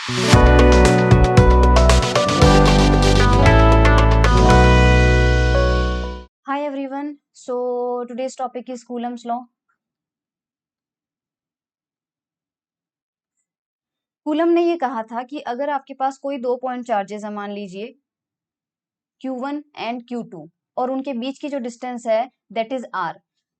Hi everyone. So today's topic is Coulomb's law. Coulomb ने ये कहा था कि अगर आपके पास कोई 2 पॉइंट चार्जेस है, मान लीजिए Q1 एंड Q2, और उनके बीच की जो डिस्टेंस है दैट इज R,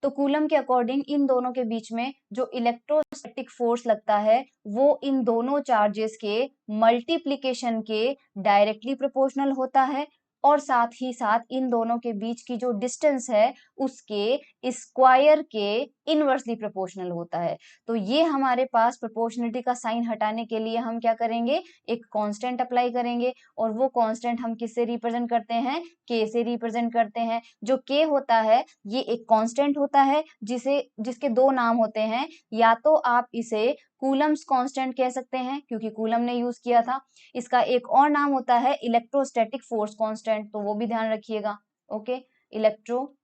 तो कूलम के अकॉर्डिंग इन दोनों के बीच में जो इलेक्ट्रोस्टैटिक फोर्स लगता है वो इन दोनों चार्जेस के मल्टीप्लिकेशन के डायरेक्टली प्रोपोर्शनल होता है, और साथ ही साथ इन दोनों के बीच की जो डिस्टेंस है उसके स्क्वायर के इनवर्सली प्रोपोर्शनल होता है। तो ये हमारे पास प्रोपोर्शनलिटी का साइन हटाने के लिए हम क्या करेंगे, एक कांस्टेंट अप्लाई करेंगे, और वो कांस्टेंट हम किससे रिप्रेजेंट करते हैं, के से रिप्रेजेंट करते हैं। जो के होता है ये एक कांस्टेंट होता है जिसके दो नाम होते हैं, या तो आप इसे कूलम्स कांस्टेंट कह सकते हैं क्योंकि कूलम ने यूज किया था, इसका एक और नाम होता है इलेक्ट्रोस्टैटिक फोर्स कांस्टेंट, तो वो भी ध्यान रखिएगा। Okay, electrostatic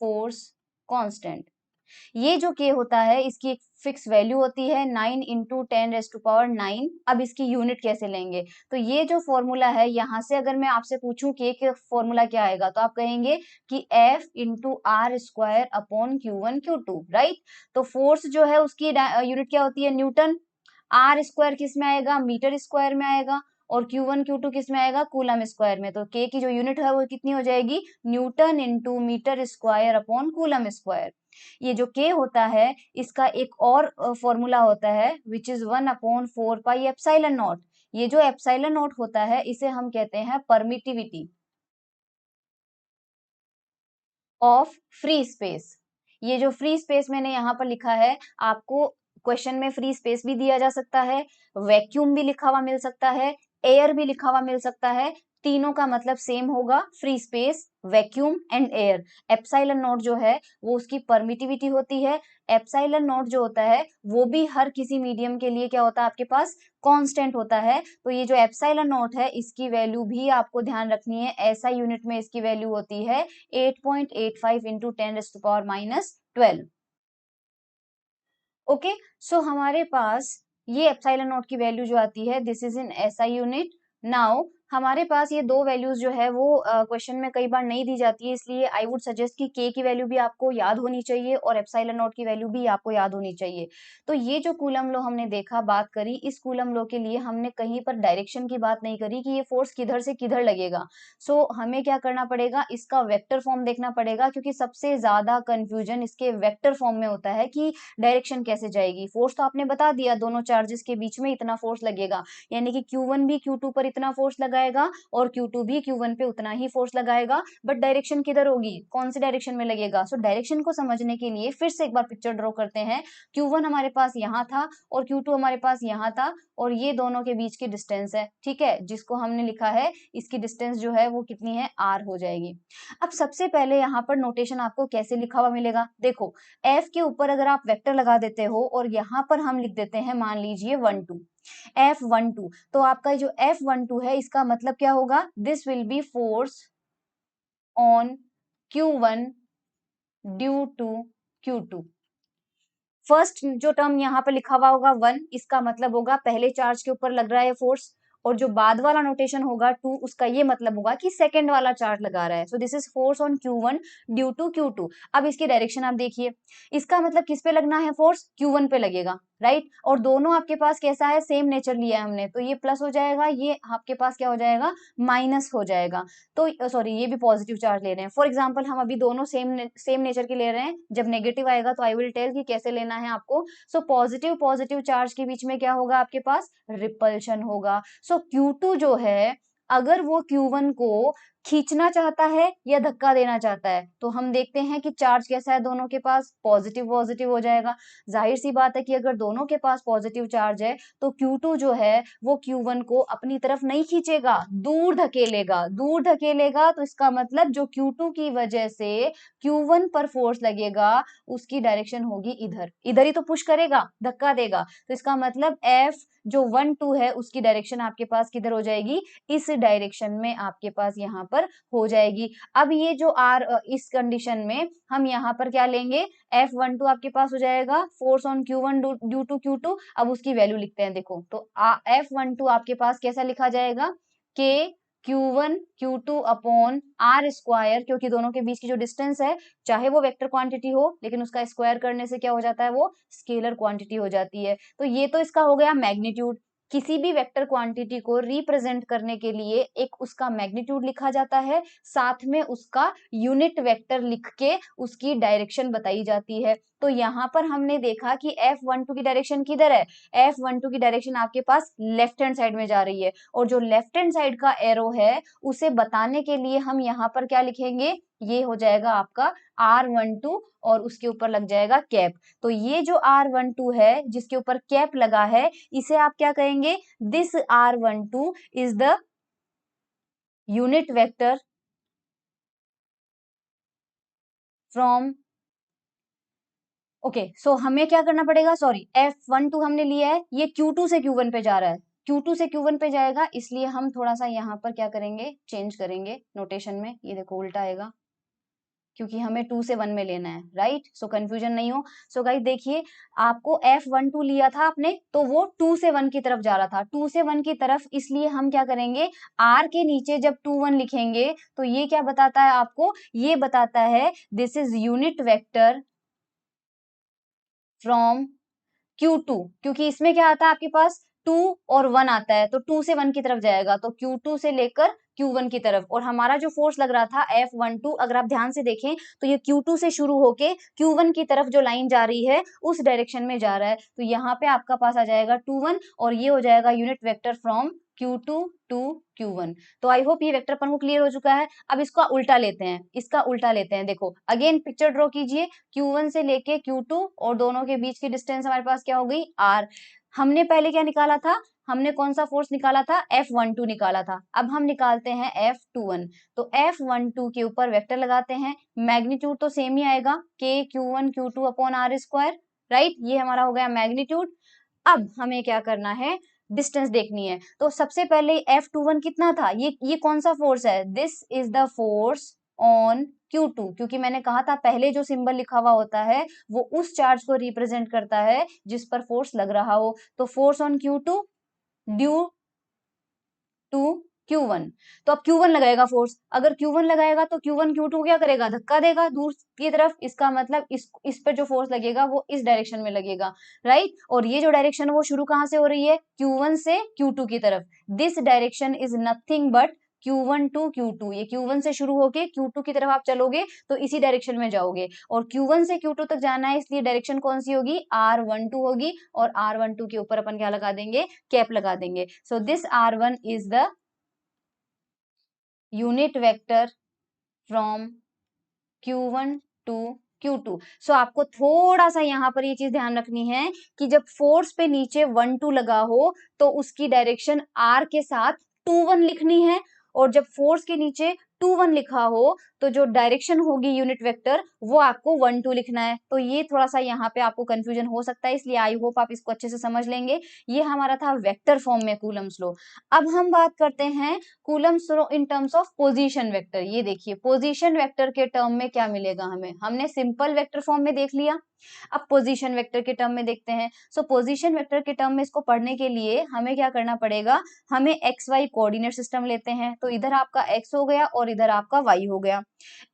force constant. ये जो के होता है इसकी एक फिक्स वैल्यू होती है 9 इंटू 10⁹। अब इसकी यूनिट कैसे लेंगे, तो ये जो फॉर्मूला है यहाँ से अगर मैं आपसे पूछूं के फॉर्मूला क्या आएगा, तो आप कहेंगे कि F into r square upon Q1 Q2, right. तो फोर्स जो है उसकी यूनिट क्या होती है, न्यूटन। आर स्क्वायर किस में आएगा, मीटर स्क्वायर में आएगा, और Q1 Q2 किस में आएगा, कूलम स्क्वायर में। तो के की जो यूनिट है वो कितनी हो जाएगी, newton into metre square upon coulomb square. ये जो के होता है इसका एक और फॉर्मूला होता है विच इज 1/4πε0। ये जो एप्सिलॉन नॉट होता है इसे हम कहते हैं परमिटिविटी ऑफ फ्री स्पेस। ये जो फ्री स्पेस मैंने यहाँ पर लिखा है, आपको क्वेश्चन में फ्री स्पेस भी दिया जा सकता है, वैक्यूम भी लिखा हुआ मिल सकता है, एयर भी लिखा हुआ मिल सकता है। तीनों का मतलब सेम होगा, free space, vacuum and air. Epsilon not जो है वो उसकी परमिटिविटी होती है। एप्सिलॉन नॉट जो होता है वो भी हर किसी मीडियम के लिए क्या होता है आपके पास, कांस्टेंट होता है। तो ये जो एप्सिलॉन नॉट है इसकी वैल्यू भी आपको ध्यान रखनी है, ऐसा यूनिट में इसकी वैल्यू होती है 8.85 इंटू 10⁻⁻12। ओके, सो हमारे पास ये एप्सिलॉन नॉट की वैल्यू जो आती है this is in SI unit. Now हमारे पास ये दो वैल्यूज जो है वो क्वेश्चन में कई बार नहीं दी जाती है, इसलिए आई वुड सजेस्ट कि के की वैल्यू भी आपको याद होनी चाहिए और एप्सिलॉन नॉट की वैल्यू भी आपको याद होनी चाहिए। तो ये जो कूलम लॉ हमने देखा, बात करी, इस कूलम लॉ के लिए हमने कहीं पर डायरेक्शन की बात नहीं करी कि ये फोर्स किधर से किधर लगेगा। सो हमें क्या करना पड़ेगा, इसका वेक्टर फॉर्म देखना पड़ेगा, क्योंकि सबसे ज्यादा कंफ्यूजन इसके वेक्टर फॉर्म में होता है कि डायरेक्शन कैसे जाएगी। फोर्स तो आपने बता दिया, दोनों चार्जेस के बीच में इतना फोर्स लगेगा, यानी कि Q1 भी Q2 पर इतना फोर्स लगाएगा और Q2 भी Q1 पे उतना ही फोर्स लगाएगा, बट डायरेक्शन किधर होगी, कौन सी डायरेक्शन में लगेगा। सो डायरेक्शन को समझने के लिए फिर से एक बार पिक्चर ड्रॉ करते हैं। Q1 हमारे पास यहाँ था और Q2 हमारे पास यहाँ था, और ये दोनों के बीच की डिस्टेंस है, ठीक है, जिसको हमने लिखा है, इसकी डिस्टेंस जो है वो कितनी है, R हो जाएगी। अब सबसे पहले यहाँ पर नोटेशन आपको कैसे लिखा हुआ मिलेगा, देखो F के ऊपर अगर आप वेक्टर लगा देते हो और यहाँ पर हम लिख देते हैं मान लीजिए 12, F12, तो आपका जो F12 है इसका मतलब क्या होगा, this will be force on Q1 due to Q2। First जो टर्म यहाँ पर लिखा हुआ होगा 1, इसका मतलब होगा पहले चार्ज के ऊपर लग रहा है फोर्स, और जो बाद वाला नोटेशन होगा 2, उसका ये मतलब होगा कि सेकंड वाला चार्ज लगा रहा है। So this is force on Q1 due to Q2। अब इसकी डायरेक्शन आप देखिए, इसका मतलब किस पे लगना है फोर्स, Q1 पे लगेगा, राइट। और दोनों आपके पास कैसा है, सेम नेचर लिया है हमने, तो ये प्लस हो जाएगा, ये आपके पास क्या हो जाएगा, माइनस हो जाएगा। तो सॉरी, ये भी पॉजिटिव चार्ज ले रहे हैं। फॉर एग्जाम्पल हम अभी दोनों सेम नेचर के ले रहे हैं, जब नेगेटिव आएगा तो आई विल टेल कि कैसे लेना है आपको। सो पॉजिटिव पॉजिटिव चार्ज के बीच में क्या होगा आपके पास, रिपल्शन होगा। सो Q2 जो है अगर वो Q1 को खींचना चाहता है या धक्का देना चाहता है, तो हम देखते हैं कि चार्ज कैसा है दोनों के पास, पॉजिटिव पॉजिटिव हो जाएगा। जाहिर सी बात है कि अगर दोनों के पास पॉजिटिव चार्ज है तो Q2 जो है वो Q1 को अपनी तरफ नहीं खींचेगा, दूर धकेलेगा, दूर धकेलेगा। तो इसका मतलब जो Q2 की वजह से Q1 पर फोर्स लगेगा उसकी डायरेक्शन होगी इधर, इधर ही तो पुश करेगा, धक्का देगा। तो इसका मतलब F जो 1 2 है उसकी डायरेक्शन आपके पास किधर हो जाएगी, इस डायरेक्शन में आपके पास यहाँ पर हो जाएगी। अब ये जो इस कंडीशन में हम यहाँ पर क्या लेंगे, F12 आपके पास हो जाएगा force on Q1 due to Q2। अब उसकी वैल्यू लिखते हैं, देखो तो F12 आपके पास कैसा लिखा जाएगा, K Q1 Q2 upon R square, क्योंकि दोनों के बीच की जो डिस्टेंस है चाहे वो वेक्टर क्वांटिटी हो लेकिन उसका स्क्वायर करने से क्या हो जाता है, वो स्केलर क्वांटिटी हो जाती है। तो ये तो इसका हो गया मैग्नीट्यूड। किसी भी वेक्टर क्वांटिटी को रिप्रेजेंट करने के लिए एक उसका मैग्नीट्यूड लिखा जाता है, साथ में उसका यूनिट वेक्टर लिख के उसकी डायरेक्शन बताई जाती है। तो यहाँ पर हमने देखा कि F12 की डायरेक्शन किधर है, F12 की डायरेक्शन आपके पास लेफ्ट हैंड साइड में जा रही है, और जो लेफ्ट हैंड साइड का एरो है उसे बताने के लिए हम यहाँ पर क्या लिखेंगे, ये हो जाएगा आपका R12 और उसके ऊपर लग जाएगा कैप। तो ये जो R12 है जिसके ऊपर कैप लगा है, इसे आप क्या कहेंगे, this R12 is the unit vector from, okay so हमें क्या करना पड़ेगा, सॉरी F12 हमने लिया है, ये Q2 से Q1 पे जा रहा है, Q2 से Q1 पे जाएगा, इसलिए हम थोड़ा सा यहाँ पर क्या करेंगे, चेंज करेंगे नोटेशन में, ये देखो उल्टा आएगा क्योंकि हमें 2 से 1 में लेना है, राइट। सो कंफ्यूजन नहीं हो। सो गाइस देखिए, आपको F12 लिया था आपने तो वो 2 से 1 की तरफ जा रहा था, 2 से 1 की तरफ, इसलिए हम क्या करेंगे, R के नीचे जब 2 1 लिखेंगे तो ये क्या बताता है आपको, ये बताता है this is unit vector from Q2, क्योंकि इसमें क्या आता है आपके पास 2 और 1 आता है, तो 2 से 1 की तरफ जाएगा, तो Q2 से लेकर Q1 की तरफ। और हमारा जो फोर्स लग रहा था F12, अगर आप ध्यान से देखें तो ये Q2 से शुरू होके Q1 की तरफ जो लाइन जा रही है उस डायरेक्शन में जा रहा है, तो यहाँ पे आपका पास आ जाएगा 2 1 और ये हो जाएगा unit vector from Q2 to Q1। तो आई होप ये वेक्टर अपन को क्लियर हो चुका है। अब इसका उल्टा लेते हैं, इसका उल्टा लेते हैं, देखो अगेन पिक्चर ड्रॉ कीजिए, Q1 से लेके Q2 और दोनों के बीच की डिस्टेंस हमारे पास क्या हो गई, R। हमने पहले क्या निकाला था, हमने कौन सा फोर्स निकाला था, F12 निकाला था। अब हम निकालते हैं F21, तो F12 के ऊपर वेक्टर लगाते हैं, मैग्नीट्यूड तो सेम ही आएगा, K Q1 Q2 upon R square, right, ये हमारा हो गया मैग्नीट्यूड। अब हमें क्या करना है, डिस्टेंस देखनी है। तो सबसे पहले F21 कितना था, ये कौन सा फोर्स है, this is the force on Q2, क्योंकि मैंने कहा था पहले जो सिंबल लिखा हुआ होता है वो उस चार्ज को रिप्रेजेंट करता है जिस पर फोर्स लग रहा हो। तो force on Q2 due to Q1, तो अब Q1 लगाएगा फोर्स, अगर Q1 लगाएगा तो Q1 Q2 क्या करेगा, धक्का देगा दूर की तरफ, इसका मतलब इस पे जो फोर्स लगेगा वो इस डायरेक्शन में लगेगा, राइट। और ये जो डायरेक्शन है वो शुरू कहां से हो रही है, Q1 से Q2 की तरफ। This direction is nothing but Q1 to Q2, ये Q1 से शुरू होके Q2 की तरफ आप चलोगे तो इसी डायरेक्शन में जाओगे, और Q1 से Q2 तक जाना है, इसलिए डायरेक्शन कौन सी होगी, R12 होगी, और R12 के ऊपर अपन क्या लगा देंगे, कैप लगा देंगे। So this R1 is the unit vector from Q1 to Q2। So आपको थोड़ा सा यहाँ पर ये चीज ध्यान रखनी है कि जब फोर्स पे नीचे 1 2 लगा हो तो उसकी डायरेक्शन R के साथ 2 1 लिखनी है, और जब फोर्स के नीचे 2 1 लिखा हो तो जो डायरेक्शन होगी यूनिट वेक्टर वो आपको 1 2 लिखना है। तो ये थोड़ा सा यहाँ पे आपको कंफ्यूजन हो सकता है, इसलिए आई होप आप इसको अच्छे से समझ लेंगे। ये हमारा था वेक्टर फॉर्म में कूलम्स लॉ। अब हम बात करते हैं Coulomb's law in terms of position vector. ये देखिए पोजीशन वेक्टर के टर्म में क्या मिलेगा हमें, हमने सिंपल वेक्टर फॉर्म में देख लिया, अब पोजीशन वेक्टर के टर्म में देखते हैं। सो पोजीशन वेक्टर के टर्म में इसको पढ़ने के लिए हमें क्या करना पड़ेगा, हमें एक्स वाई कोऑर्डिनेट सिस्टम लेते हैं, तो इधर आपका एक्स हो गया और इधर आपका वाई हो गया।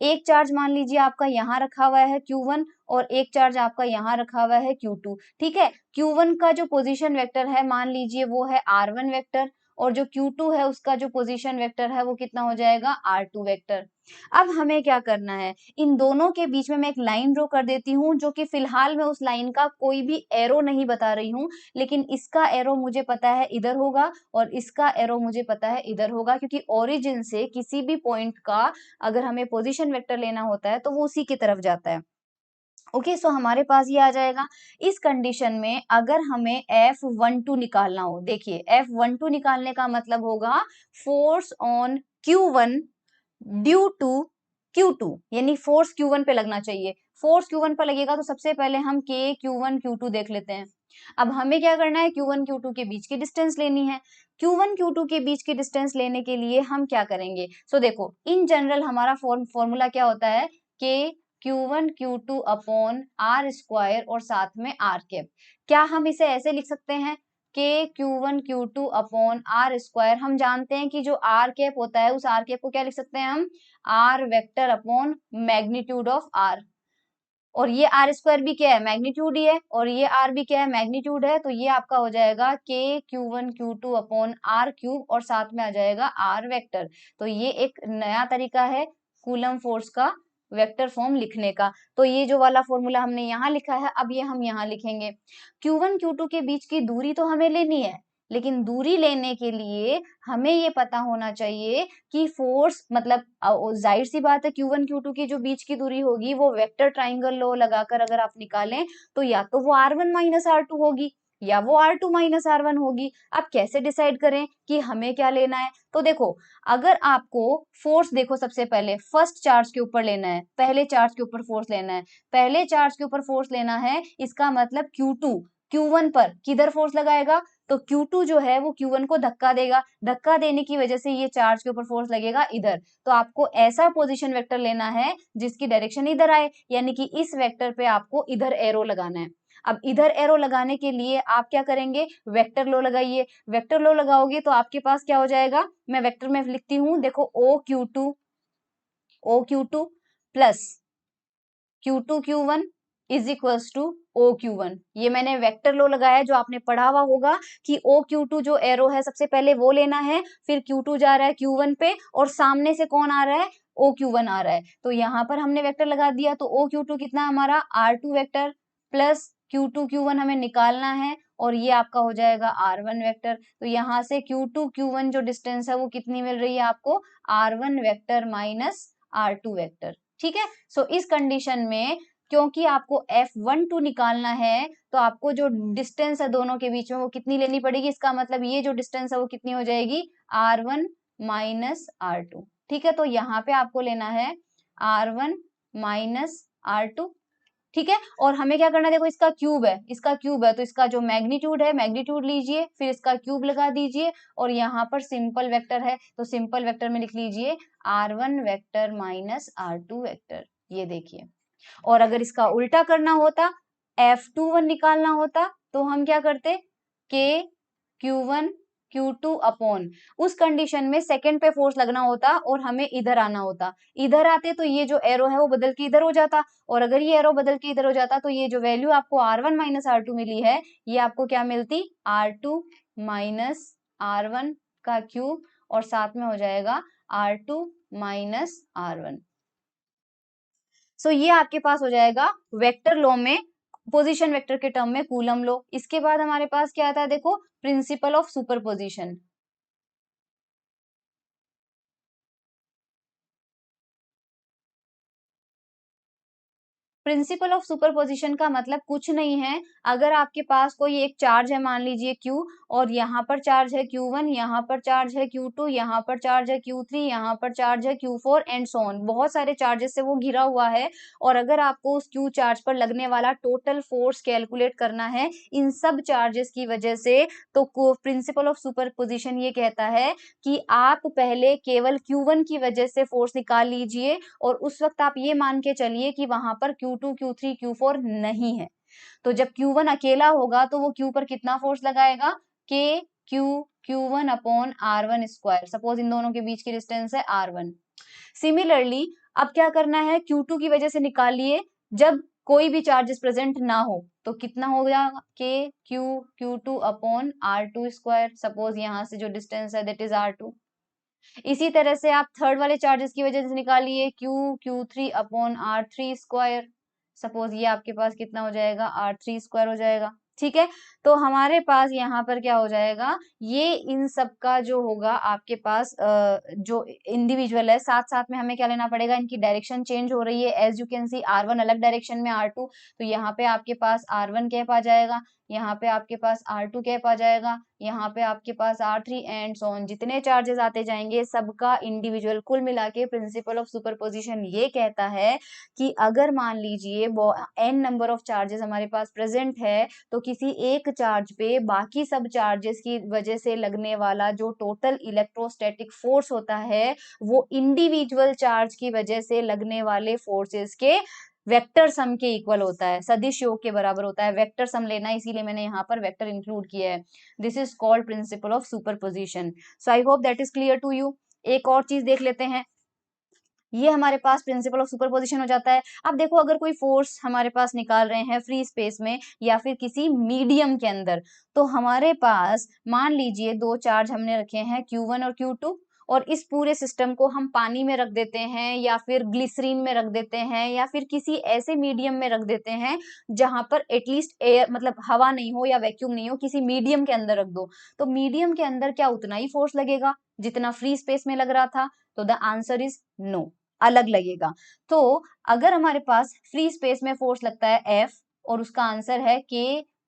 एक चार्ज मान लीजिए आपका यहाँ रखा हुआ है Q1 और एक चार्ज आपका यहाँ रखा हुआ है Q2, ठीक है। Q1 का जो पोजीशन वेक्टर है मान लीजिए वो है R1 वेक्टर, और जो Q2 है उसका जो पोजीशन वेक्टर है वो कितना हो जाएगा, R2 वेक्टर। अब हमें क्या करना है, इन दोनों के बीच में मैं एक लाइन ड्रॉ कर देती हूँ, जो कि फिलहाल मैं उस लाइन का कोई भी एरो नहीं बता रही हूँ, लेकिन इसका एरो मुझे पता है इधर होगा और इसका एरो मुझे पता है इधर होगा, क्योंकि ओरिजिन से किसी भी पॉइंट का अगर हमें पोजीशन वेक्टर लेना होता है तो वो उसी की तरफ जाता है। ओके सो हमारे पास ये आ जाएगा। इस कंडीशन में अगर हमें F12 निकालना हो, देखिए F12 निकालने का मतलब होगा force on Q1 due to Q2, यानी फोर्स Q1 पे लगना चाहिए। फोर्स Q1 पर लगेगा तो सबसे पहले हम K Q1 Q2 देख लेते हैं। अब हमें क्या करना है, Q1 Q2 के बीच की डिस्टेंस लेनी है। Q1 Q2 के बीच की डिस्टेंस लेने के लिए हम क्या करेंगे, सो देखो इन जनरल हमारा फॉर्मूला क्या होता है, K Q1 Q2 upon R square और साथ में R कैप। क्या हम इसे ऐसे लिख सकते हैं, K Q1 Q2 upon R square. हम जानते हैं कि जो R कैप होता है उस R कैप को क्या लिख सकते हैं हम, R vector upon magnitude of R। और ये आर स्क्वायर भी क्या है, मैग्नीट्यूड ही है, और ये आर भी क्या है, मैग्नीट्यूड है। तो ये आपका हो जाएगा के Q1 Q2 upon are cube और साथ में आ जाएगा आर वेक्टर। तो ये एक नया तरीका है कूलम फोर्स का वेक्टर फॉर्म लिखने का। तो ये जो वाला फॉर्मूला हमने यहाँ लिखा है, अब ये हम यहाँ लिखेंगे। Q1 Q2 के बीच की दूरी तो हमें लेनी है, लेकिन दूरी लेने के लिए हमें ये पता होना चाहिए कि फोर्स मतलब जाहिर सी बात है Q1 Q2 की जो बीच की दूरी होगी वो वेक्टर ट्राइंगल लॉ लगाकर अगर आप निकालें तो या तो वो R1 माइनस R2 होगी या वो R2 माइनस R1 होगी। अब कैसे डिसाइड करें कि हमें क्या लेना है, तो देखो अगर आपको फोर्स, देखो सबसे पहले फर्स्ट चार्ज के ऊपर लेना है, पहले चार्ज के ऊपर फोर्स लेना है, पहले चार्ज के ऊपर फोर्स लेना है, इसका मतलब Q2 Q1 पर किधर फोर्स लगाएगा, तो Q2 जो है वो Q1 को धक्का देगा, धक्का देने की वजह से ये चार्ज के ऊपर फोर्स लगेगा इधर। तो आपको ऐसा पोजीशन वेक्टर लेना है जिसकी डायरेक्शन इधर आए, यानी कि इस वेक्टर पे आपको इधर एरो लगाना है। अब इधर एरो लगाने के लिए आप क्या करेंगे, वेक्टर लो लगाइए। वेक्टर लो लगाओगे तो आपके पास क्या हो जाएगा, मैं वेक्टर में लिखती हूँ, देखो O Q2 plus Q2 Q1 is equals to OQ1। ये मैंने वेक्टर लो लगाया जो आपने पढ़ा हुआ होगा कि OQ2 जो एरो है सबसे पहले वो लेना है, फिर Q2 जा रहा है Q1 पे और सामने से कौन आ रहा है, OQ1 आ रहा है। तो यहाँ पर हमने वेक्टर लगा दिया, तो OQ2 कितना हमारा R2 vector plus Q2 Q1 हमें निकालना है और ये आपका हो जाएगा R1 वेक्टर। तो यहाँ से Q2 Q1 जो डिस्टेंस है वो कितनी मिल रही है आपको, R1 vector minus R2 vector. ठीक है, सो इस कंडीशन में क्योंकि आपको F12 निकालना है तो आपको जो डिस्टेंस है दोनों के बीच में वो कितनी लेनी पड़ेगी, इसका मतलब ये जो डिस्टेंस है वो कितनी हो जाएगी, R1 माइनस R2। ठीक है, तो यहाँ पे आपको लेना है R1 माइनस R2। ठीक है, और हमें क्या करना है, देखो इसका क्यूब है, इसका क्यूब है तो इसका जो मैग्नीट्यूड है मैग्नीट्यूड लीजिए, फिर इसका क्यूब लगा दीजिए और यहाँ पर सिंपल वेक्टर है तो सिंपल वेक्टर में लिख लीजिए R1 vector minus R2 vector. ये देखिए, और अगर इसका उल्टा करना होता, F21 निकालना होता तो हम क्या करते, K Q1 Q2 अपॉन, उस कंडीशन में सेकंड पे फोर्स लगना होता और हमें इधर आना होता। इधर आते तो ये जो एरो है वो बदल के इधर हो जाता, और अगर ये एरो बदल के इधर हो जाता तो ये जो वैल्यू आपको R1 माइनस R2 मिली है ये आपको क्या मिलती, R2 माइनस R1 का क्यूब और साथ में हो जाएगा R2 माइनस R1। सो ये आपके पास हो जाएगा वेक्टर लॉ में, पोजीशन वेक्टर के टर्म में कूलम लॉ। इसके बाद हमारे पास क्या आता है, देखो principal of superposition. Principal of superposition का मतलब कुछ नहीं है, अगर आपके पास कोई एक चार्ज है मान लीजिए Q, और यहाँ पर चार्ज है Q1, यहाँ पर चार्ज है Q2, यहाँ पर चार्ज है Q3, यहाँ पर चार्ज है Q4 एंड सो ऑन, बहुत सारे चार्जेस से वो घिरा हुआ है, और अगर आपको उस Q चार्ज पर लगने वाला टोटल फोर्स कैलकुलेट करना है इन सब चार्जेस की वजह से, तो प्रिंसिपल ऑफ सुपरपोजिशन ये कहता है कि आप पहले केवल Q1 की वजह से फोर्स निकाल लीजिए और उस वक्त आप ये मान के चलिए कि वहां पर Q2 Q3 Q4 नहीं है। तो जब Q1 अकेला होगा तो वो Q पर कितना फोर्स लगाएगा, K Q Q1 upon R1 square, suppose in दोनों के बीच की डिस्टेंस है R1। सिमिलरली अब क्या करना है, Q2 की वजह से निकालिए जब कोई भी चार्जेस प्रेजेंट ना हो तो कितना हो गया, K Q Q2 upon R2 square, suppose यहाँ से जो डिस्टेंस है दैट इज R2। इसी तरह से आप थर्ड वाले चार्जेस की वजह से निकालिए Q Q3 upon R3 square, suppose ये आपके पास कितना हो जाएगा, R3 स्क्वायर हो जाएगा। ठीक है, तो हमारे पास यहाँ पर क्या हो जाएगा, ये इन सब का जो होगा आपके पास जो इंडिविजुअल है, साथ साथ में हमें क्या लेना पड़ेगा, इनकी डायरेक्शन चेंज हो रही है, as you can C R1 अलग डायरेक्शन में R2, तो यहाँ पे आपके पास R1 कैप आ जाएगा, यहाँ पे आपके पास R2 कैप आ जाएगा, यहाँ पे आपके पास R3 एंड सो ऑन। जितने चार्जेस आते जाएंगे सबका इंडिविजुअल कुल मिला के प्रिंसिपल ऑफ सुपरपोजिशन ये कहता है कि अगर मान लीजिए n नंबर ऑफ चार्जेस हमारे पास प्रेजेंट है, तो किसी एक चार्ज पे बाकी सब चार्जेस की वजह से लगने वाला जो टोटल इलेक्ट्रोस्टैटिक फोर्स होता है वो इंडिविजुअल चार्ज की वजह से लगने वाले फोर्सेस के वेक्टर सम के इक्वल होता है, सदिश योग के बराबर होता है। वेक्टर सम लेना है, इसीलिए मैंने यहाँ पर वेक्टर इंक्लूड किया है। This is called principle of superposition. So I hope that is clear to you. एक और चीज देख लेते हैं, ये हमारे पास प्रिंसिपल ऑफ सुपरपोजिशन हो जाता है। अब देखो, अगर कोई फोर्स हमारे पास निकाल रहे हैं फ्री स्पेस में या फिर किसी मीडियम के अंदर, तो हमारे पास मान लीजिए दो चार्ज हमने रखे हैं Q1 और Q2, और इस पूरे सिस्टम को हम पानी में रख देते हैं या फिर ग्लिसरीन में रख देते हैं या फिर किसी ऐसे मीडियम में रख देते हैं जहां पर एटलीस्ट एयर मतलब हवा नहीं हो या वैक्यूम नहीं हो, किसी मीडियम के अंदर रख दो। तो मीडियम के अंदर क्या उतना ही फोर्स लगेगा जितना फ्री स्पेस में लग रहा था? तो द आंसर इज नो, अलग लगेगा। तो अगर हमारे पास फ्री स्पेस में फोर्स लगता है F और उसका आंसर है K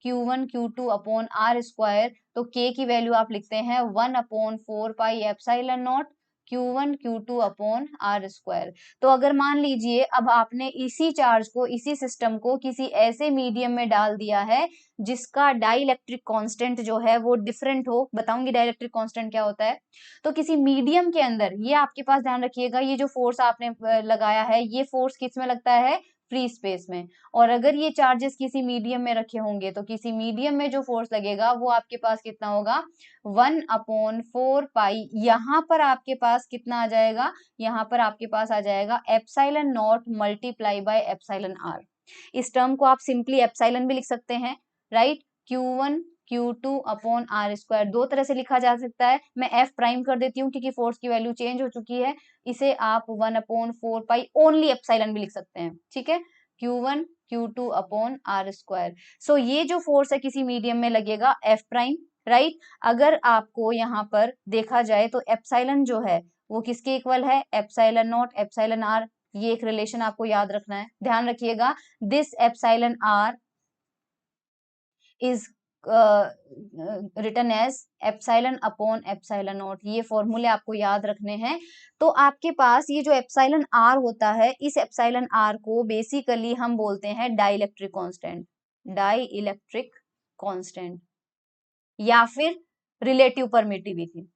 Q1 Q2 upon R square, तो K की वैल्यू आप लिखते हैं 1 upon 4 pi epsilon not Q1 Q2 upon R square. तो अगर मान लीजिए अब आपने इसी चार्ज को, इसी सिस्टम को किसी ऐसे मीडियम में डाल दिया है जिसका डाइलेक्ट्रिक कांस्टेंट जो है वो डिफरेंट हो, बताऊंगी डाइलेक्ट्रिक कांस्टेंट क्या होता है। तो किसी मीडियम के अंदर, ये आपके पास ध्यान रखिएगा, ये जो फोर्स आपने लगाया है ये फोर्स किस में लगता है? फ्री स्पेस में। और अगर ये चार्जेस किसी मीडियम में रखे होंगे तो किसी मीडियम में जो फोर्स लगेगा वो आपके पास कितना होगा? 1 अपॉन 4 पाई, यहाँ पर आपके पास कितना आ जाएगा? यहाँ पर आपके पास आ जाएगा epsilon naught multiply by epsilon r. इस टर्म को आप सिंपली एप्सिलॉन भी लिख सकते हैं, right? Q1 Q2 upon R square दो तरह से लिखा जा सकता है। मैं F प्राइम कर देती हूँ क्योंकि फोर्स की वैल्यू चेंज हो चुकी है। इसे आप 1 अपॉन 4 पाई ओनली एप्सिलॉन भी लिख सकते हैं, ठीक है? Q1 Q2 upon R square. सो ये जो फोर्स है किसी मीडियम में लगेगा F प्राइम, राइट? अगर आपको यहाँ पर देखा जाए तो एप्सिलॉन जो है वो किसके इक्वल है? Epsilon naught epsilon r. ये एक रिलेशन आपको याद रखना है, ध्यान रखिएगा। This epsilon r is written as epsilon upon epsilon naught. ये फॉर्मूले आपको याद रखने हैं। तो आपके पास ये जो एप्सिलॉन आर होता है, इस एप्सिलॉन आर को बेसिकली हम बोलते हैं डाइलेक्ट्रिक कांस्टेंट, डाइलेक्ट्रिक कांस्टेंट या फिर रिलेटिव परमिटिविटी।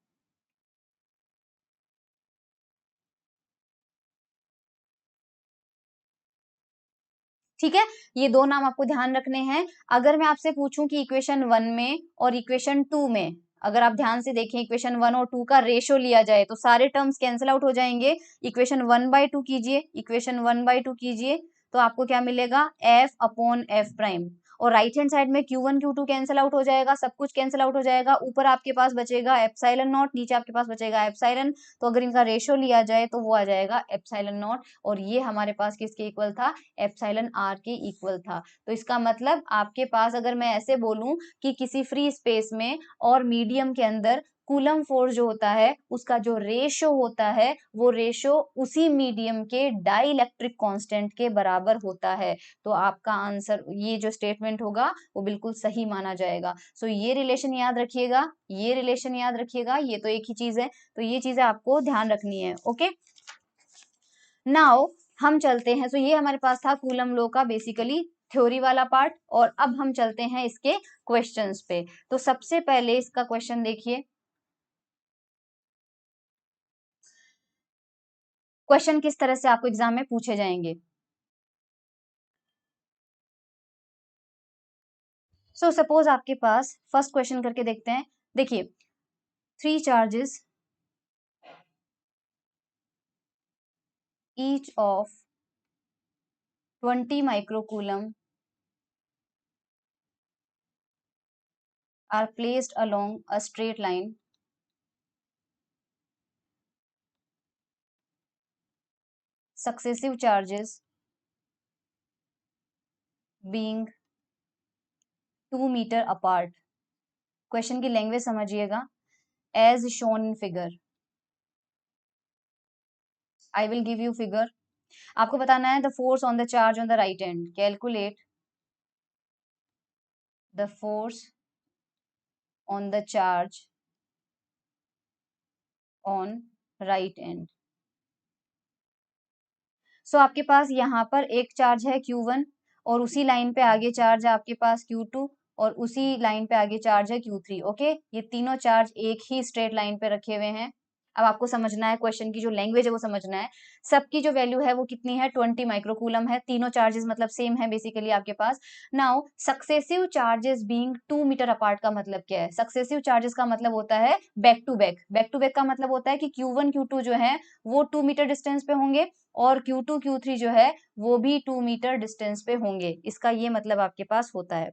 ठीक है, ये दो नाम आपको ध्यान रखने हैं। अगर मैं आपसे पूछूं कि इक्वेशन 1 में और इक्वेशन 2 में, अगर आप ध्यान से देखें इक्वेशन 1 और 2 का रेशो लिया जाए तो सारे टर्म्स कैंसिल आउट हो जाएंगे। इक्वेशन 1/2 कीजिए, इक्वेशन 1/2 कीजिए, तो आपको क्या मिलेगा? F upon F prime. और राइट हैंड साइड में Q1 Q2 कैंसिल आउट हो जाएगा, सब कुछ कैंसिल आउट हो जाएगा। ऊपर आपके पास बचेगा एप्सिलॉन नॉट, नीचे आपके पास बचेगा एप्सिलॉन। तो अगर इनका रेशो लिया जाए तो वो आ जाएगा एप्सिलॉन नॉट, और ये हमारे पास किसके इक्वल था? एप्सिलॉन आर के इक्वल था। तो इसका मतलब आपके पास, अगर मैं ऐसे बोलूं कि किसी फ्री स्पेस में और मीडियम के अंदर कूलम फोर्स जो होता है उसका जो रेशो होता है वो रेशो उसी मीडियम के डाइलेक्ट्रिक कांस्टेंट के बराबर होता है। तो आपका आंसर, ये जो स्टेटमेंट होगा वो बिल्कुल सही माना जाएगा। सो ये रिलेशन याद रखिएगा, ये रिलेशन याद रखिएगा, ये तो एक ही चीज है। तो ये चीजें आपको ध्यान रखनी है, ओके? नाउ हम चलते हैं, तो ये हमारे पास था कूलम लॉ का बेसिकली थ्योरी वाला पार्ट, और अब हम चलते हैं इसके क्वेश्चंस पे। तो सबसे पहले इसका क्वेश्चन देखिए। क्वेश्चन किस तरह से आपको एग्जाम में पूछे जाएंगे। सो सपोज आपके पास फर्स्ट क्वेश्चन करके देखते हैं। देखिए, 3 charges each of 20 microcoulomb are placed along a straight line. Successive charges being 2 meter apart. Question की लैंग्वेज समझिएगा। As shown in figure, I will give you figure. आपको बताना है the force on the charge on the right hand. Calculate the force on the charge on right end. So आपके पास यहाँ पर एक चार्ज है Q1 और उसी लाइन पे आगे चार्ज है आपके पास Q2 और उसी लाइन पे आगे चार्ज है Q3। ओके, ये तीनों चार्ज एक ही स्ट्रेट लाइन पे रखे हुए हैं। अब आपको समझना है क्वेश्चन की जो लैंग्वेज है वो समझना है। सबकी जो वैल्यू है वो कितनी है, 20 माइक्रोकूलम है। तीनों चार्जेस मतलब सेम है बेसिकली आपके पास। Now successive charges being 2 metre apart का मतलब क्या है? सक्सेसिव चार्जेस का मतलब होता है back to back. Back to back का मतलब होता है कि Q1 Q2 जो है वो 2 मीटर डिस्टेंस पे होंगे और Q2 Q3 जो है वो भी 2 मीटर डिस्टेंस पे होंगे। इसका ये मतलब आपके पास होता है।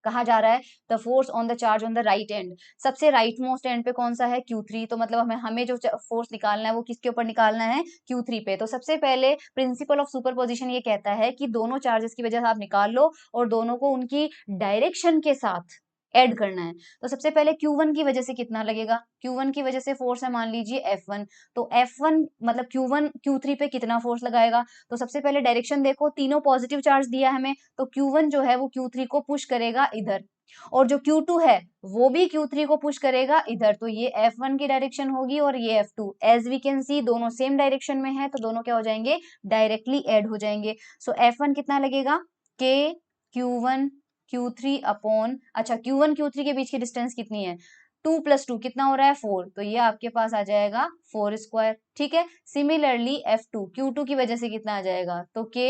कहा जा रहा है the force on the charge on the right and. सबसे राइट मोस्ट एंड पे कौन सा है? Q3। तो मतलब हमें जो फोर्स निकालना है वो किसके ऊपर निकालना है? Q3 पे। तो सबसे पहले प्रिंसिपल ऑफ सुपरपोजिशन ये कहता है कि दोनों चार्जेस की वजह से आप निकाल लो और दोनों को उनकी डायरेक्शन के साथ ऐड करना है। तो सबसे पहले Q1 की वजह से कितना लगेगा? Q1 की वजह से फोर्स है मान लीजिए F1। तो F1 मतलब Q1 Q3 पे कितना फोर्स लगाएगा? तो सबसे पहले डायरेक्शन देखो, तीनों पॉजिटिव चार्ज दिया हमें, तो Q1 जो है वो Q3 को पुश करेगा इधर और जो Q2 है वो भी Q3 को पुश करेगा इधर। तो ये F1 की डायरेक्शन होगी और ये F2। As we can see दोनों सेम डायरेक्शन में है तो दोनों क्या हो जाएंगे? डायरेक्टली ऐड हो जाएंगे। सो F1 कितना लगेगा? K Q1 Q3 अपॉन, अच्छा Q1 Q3 के बीच की डिस्टेंस कितनी है? 2 + 2 कितना हो रहा है? 4। तो ये आपके पास आ जाएगा 4 स्क्वायर। ठीक है, सिमिलरली F2 Q2 की वजह से कितना आ जाएगा? तो K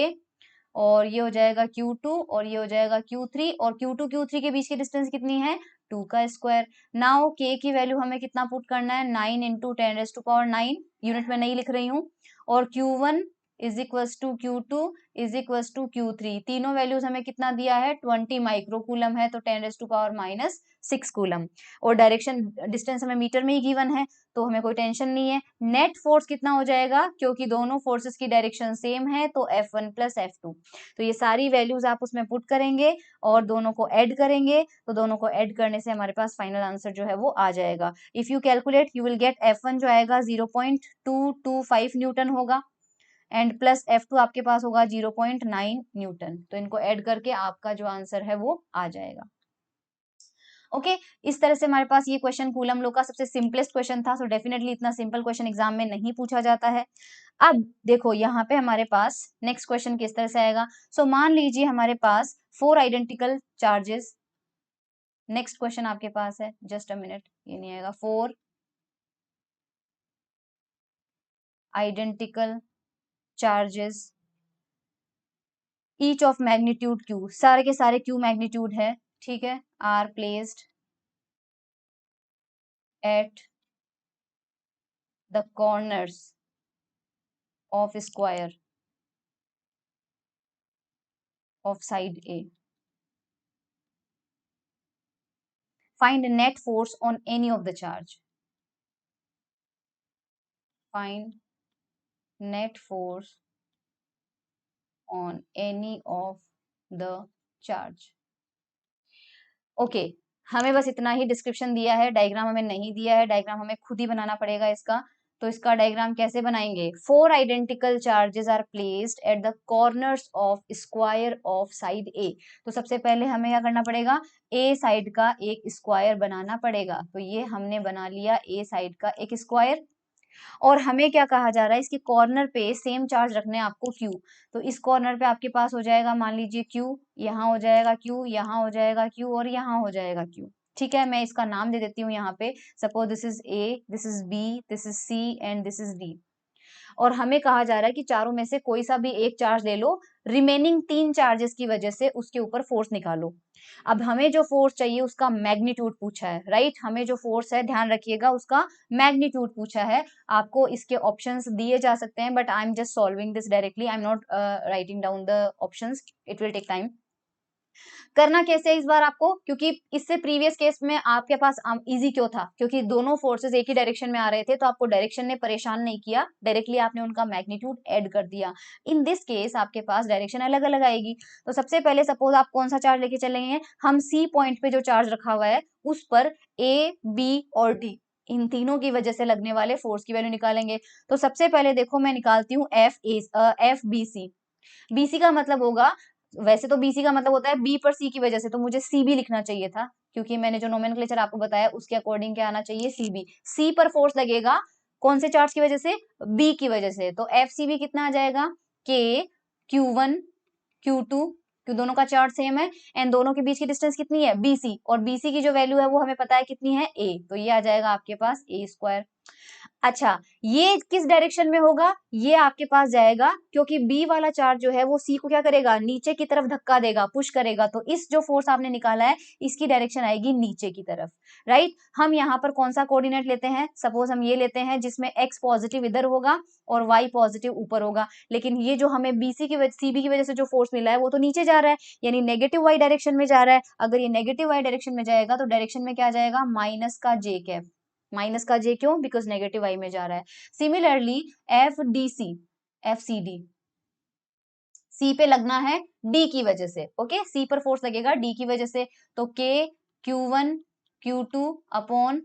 और ये हो जाएगा Q2 और ये हो जाएगा Q3 और Q2 Q3 के बीच की डिस्टेंस कितनी है? 2 का स्क्वायर। नाउ K की वैल्यू हमें कितना पुट करना है? 9 × 10⁹ यूनिट में नहीं लिख रही हूँ। और Q1 = Q2 = Q3। तीनों वैल्यूज हमें कितना दिया है? 20 माइक्रोकूलम है तो 10⁻⁻6 कूलम। और डायरेक्शन डिस्टेंस हमें मीटर में ही गिवन है तो हमें कोई टेंशन नहीं है। नेट फोर्स कितना हो जाएगा? क्योंकि दोनों फोर्सेस की डायरेक्शन सेम है तो F1 + F2। तो ये सारी वैल्यूज आप उसमें पुट करेंगे और दोनों को ऐड करेंगे तो दोनों को ऐड करने से हमारे पास फाइनल आंसर जो है वो आ जाएगा। If you calculate you will gate F1 जो आएगा 0.225 न्यूटन होगा एंड प्लस F2 आपके पास होगा 0.9 न्यूटन। तो इनको ऐड करके आपका जो आंसर है वो आ जाएगा। ओके, इस तरह से हमारे पास ये क्वेश्चन कूलम लॉ का सबसे सिंपलेस्ट क्वेश्चन था। सो डेफिनेटली इतना सिंपल क्वेश्चन एग्जाम में नहीं पूछा जाता है। अब देखो यहाँ पे हमारे पास नेक्स्ट क्वेश्चन किस तरह से आएगा। सो मान लीजिए हमारे पास 4 आइडेंटिकल चार्जेस। नेक्स्ट क्वेश्चन आपके पास है, जस्ट अ मिनट, ये नहीं आएगा। 4 identical charges each of magnitude Q, सारे के सारे Q मैग्नीट्यूड है, ठीक है, are placed at the corners of square of side A. Find net force on any of the charge. Find net force on any of the charge. Okay, हमें बस इतना ही description दिया है, डायग्राम हमें नहीं दिया है। डायग्राम हमें खुद ही बनाना पड़ेगा इसका। तो इसका डायग्राम कैसे बनाएंगे? 4 identical charges are placed at the corners of square of side A. तो सबसे पहले हमें क्या करना पड़ेगा? ए साइड का एक स्क्वायर बनाना पड़ेगा। तो ये हमने बना लिया ए साइड का एक स्क्वायर। और हमें क्या कहा जा रहा है? इसके कॉर्नर पे सेम चार्ज रखने हैं आपको Q। तो इस कॉर्नर पे आपके पास हो जाएगा मान लीजिए Q, यहाँ हो जाएगा Q, यहाँ हो जाएगा Q और यहाँ हो जाएगा Q। ठीक है, मैं इसका नाम दे देती हूँ यहाँ पे। Suppose this is A, this is B, this is C and this is D। और हमें कहा जा रहा है कि चारों में से कोई सा भी एक चार्ज ले लो, रिमेनिंग 3 चार्जेस की वजह से उसके ऊपर फोर्स निकालो। अब हमें जो फोर्स चाहिए उसका मैग्नीट्यूड पूछा है, राइट? हमें जो फोर्स है, ध्यान रखिएगा, उसका मैग्नीट्यूड पूछा है। आपको इसके ऑप्शंस दिए जा सकते हैं but I am just solving this directly, I am not writing down the options, it will take time. करना कैसे इस बार आपको, क्योंकि इससे प्रीवियस केस में आपके पास इजी क्यों था? क्योंकि दोनों फोर्सेस एक ही डायरेक्शन में आ रहे थे तो आपको डायरेक्शन ने परेशान नहीं किया, डायरेक्टली आपने उनका मैग्नीट्यूड ऐड कर दिया। इन दिस केस आपके पास डायरेक्शन अलग अलग आएगी। तो सबसे पहले सपोज आप कौन सा चार्ज लेके चलेंगे? हम सी पॉइंट पे जो चार्ज रखा हुआ है उस पर ए, बी और डी, इन तीनों की वजह से लगने वाले फोर्स की वैल्यू निकालेंगे। तो सबसे पहले देखो मैं निकालती हूँ एफ बी सी। बीसी का मतलब होगा वैसे तो BC का मतलब होता है B पर C की वजह से, तो मुझे CB लिखना चाहिए था, क्योंकि मैंने जो नोमेनक्लेचर आपको बताया उसके अकॉर्डिंग क्या आना चाहिए, CB। C पर फोर्स लगेगा कौन से चार्ज की वजह से, B की वजह से, तो FCB कितना आ जाएगा, K Q1 Q2, क्यों दोनों का चार्ज सेम है, एंड दोनों के बीच की डिस्टेंस कितनी है, BC, और BC की जो वैल्यू है वो हमें पता है कितनी है, A, तो ये आ जाएगा आपके पास A²। अच्छा, ये किस डायरेक्शन में होगा, ये आपके पास जाएगा, क्योंकि बी वाला चार्ज जो है वो सी को क्या करेगा, नीचे की तरफ धक्का देगा, पुश करेगा, तो इस जो फोर्स आपने निकाला है इसकी डायरेक्शन आएगी नीचे की तरफ, राइट। हम यहाँ पर कौन सा कोऑर्डिनेट लेते हैं, सपोज हम ये लेते हैं जिसमें एक्स पॉजिटिव इधर होगा और वाई पॉजिटिव ऊपर होगा, लेकिन ये जो हमें बीसी की वजह, सीबी की वजह से जो फोर्स मिला है वो तो नीचे जा रहा है, यानी नेगेटिव वाई डायरेक्शन में जा रहा है। अगर ये नेगेटिव वाई डायरेक्शन में जाएगा तो डायरेक्शन में क्या आ जाएगा, माइनस का जे कैप, माइनस का जे क्यों, बिकॉज नेगेटिव आई में जा रहा है। Similarly F D C, F C D, C पे लगना है डी की वजह से, ओके, सी पर फोर्स लगेगा डी की वजह से, तो के Q1 Q2 upon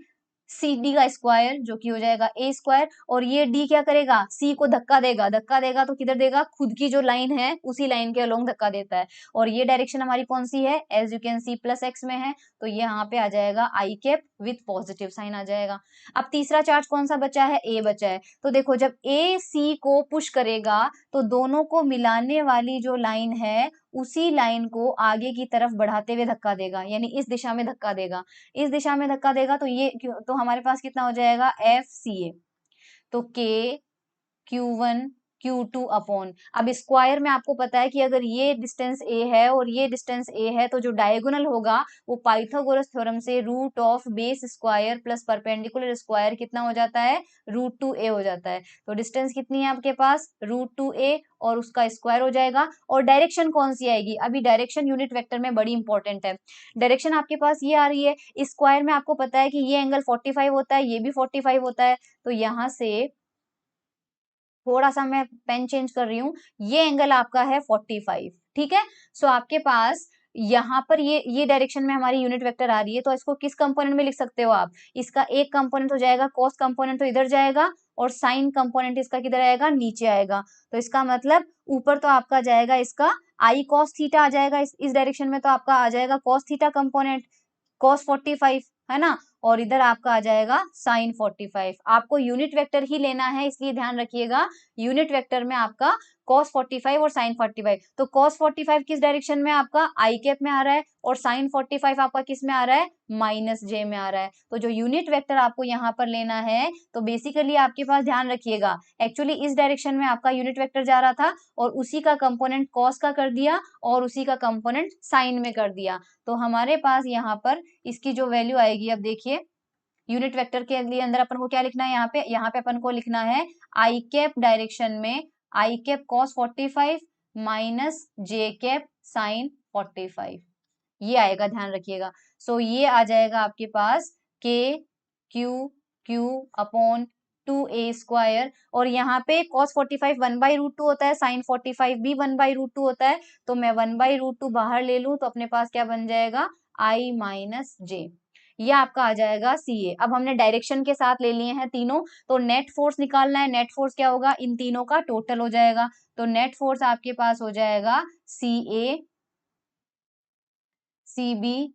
C D का स्क्वायर जो कि हो जाएगा A², और ये डी क्या करेगा, सी को धक्का देगा, धक्का देगा तो किधर देगा, खुद की जो लाइन है उसी लाइन के अलोंग धक्का देता है, और ये डायरेक्शन हमारी कौन सी है, as you can see plus x में है, तो ये यहाँ पे आ जाएगा i cap with positive sign आ जाएगा। अब तीसरा चार्ज कौन सा बचा है, ए बचा है, तो देखो जब ए सी को पुश करेगा तो दोनों को मिलाने वाली जो लाइन है उसी लाइन को आगे की तरफ बढ़ाते हुए धक्का देगा, यानी इस दिशा में धक्का देगा, इस दिशा में धक्का देगा, तो ये तो हमारे पास कितना हो जाएगा, एफ सी ए, तो के Q1 Q2 अपॉन, अब स्क्वायर में आपको पता है कि अगर ये डिस्टेंस a है और ये डिस्टेंस a है तो जो डायगोनल होगा वो पाइथागोरस थ्योरम से root of base square plus perpendicular square कितना हो जाता है, √2a हो जाता है, तो डिस्टेंस कितनी है आपके पास, √2a, और उसका स्क्वायर हो जाएगा, और डायरेक्शन कौन सी आएगी, अभी डायरेक्शन यूनिट वेक्टर में बड़ी इंपॉर्टेंट है, डायरेक्शन आपके पास ये आ रही है, स्क्वायर में आपको पता है कि ये एंगल 45 होता है, ये भी 45 होता है, तो यहाँ से थोड़ा सा मैं पेन चेंज कर रही हूँ, ये एंगल आपका है 45, ठीक है। सो आपके पास यहाँ पर ये डायरेक्शन में हमारी यूनिट वेक्टर आ रही है, तो इसको किस कंपोनेंट में लिख सकते हो आप, इसका एक कंपोनेंट हो जाएगा कॉस कंपोनेंट, तो इधर जाएगा, और साइन कंपोनेंट इसका किधर आएगा, नीचे आएगा, तो इसका मतलब ऊपर तो आपका जाएगा इसका आई कॉस थीटा आ जाएगा, इस डायरेक्शन में तो आपका आ जाएगा कॉस थीटा कंपोनेंट, कॉस 45 है ना, और इधर आपका आ जाएगा साइन 45। आपको यूनिट वेक्टर ही लेना है, इसलिए ध्यान रखिएगा यूनिट वेक्टर में आपका cos 45 और sin 45, तो cos 45 किस डायरेक्शन में आपका आई कैप में आ रहा है, और sin 45 आपका किस में आ रहा है, माइनस जे में आ रहा है, तो जो यूनिट वेक्टर आपको यहाँ पर लेना है, तो बेसिकली आपके पास ध्यान रखिएगा, एक्चुअली इस डायरेक्शन में आपका यूनिट वेक्टर जा रहा था और उसी का कंपोनेंट cos का कर दिया और उसी का कंपोनेंट sin में कर दिया, तो हमारे पास यहाँ पर इसकी जो वैल्यू आएगी, अब देखिए यूनिट वेक्टर के लिए अंदर अपन को क्या लिखना है, यहाँ पे अपन को लिखना है आई कैप डायरेक्शन में आई कैप cos 45 माइनस जे कैप साइन 45, ये आएगा, ध्यान रखिएगा। सो ये आ जाएगा आपके पास के क्यू क्यू अपॉन 2a², और यहाँ पे cos 45 1/√2 होता है, sin 45 भी 1/√2 होता है, तो मैं 1/√2 बाहर ले लूं तो अपने पास क्या बन जाएगा, i माइनस जे, ये आपका आ जाएगा सी ए। अब हमने डायरेक्शन के साथ ले लिए हैं तीनों, तो नेट फोर्स निकालना है, नेट फोर्स क्या होगा, इन तीनों का टोटल हो जाएगा, तो नेट फोर्स आपके पास हो जाएगा C A, C B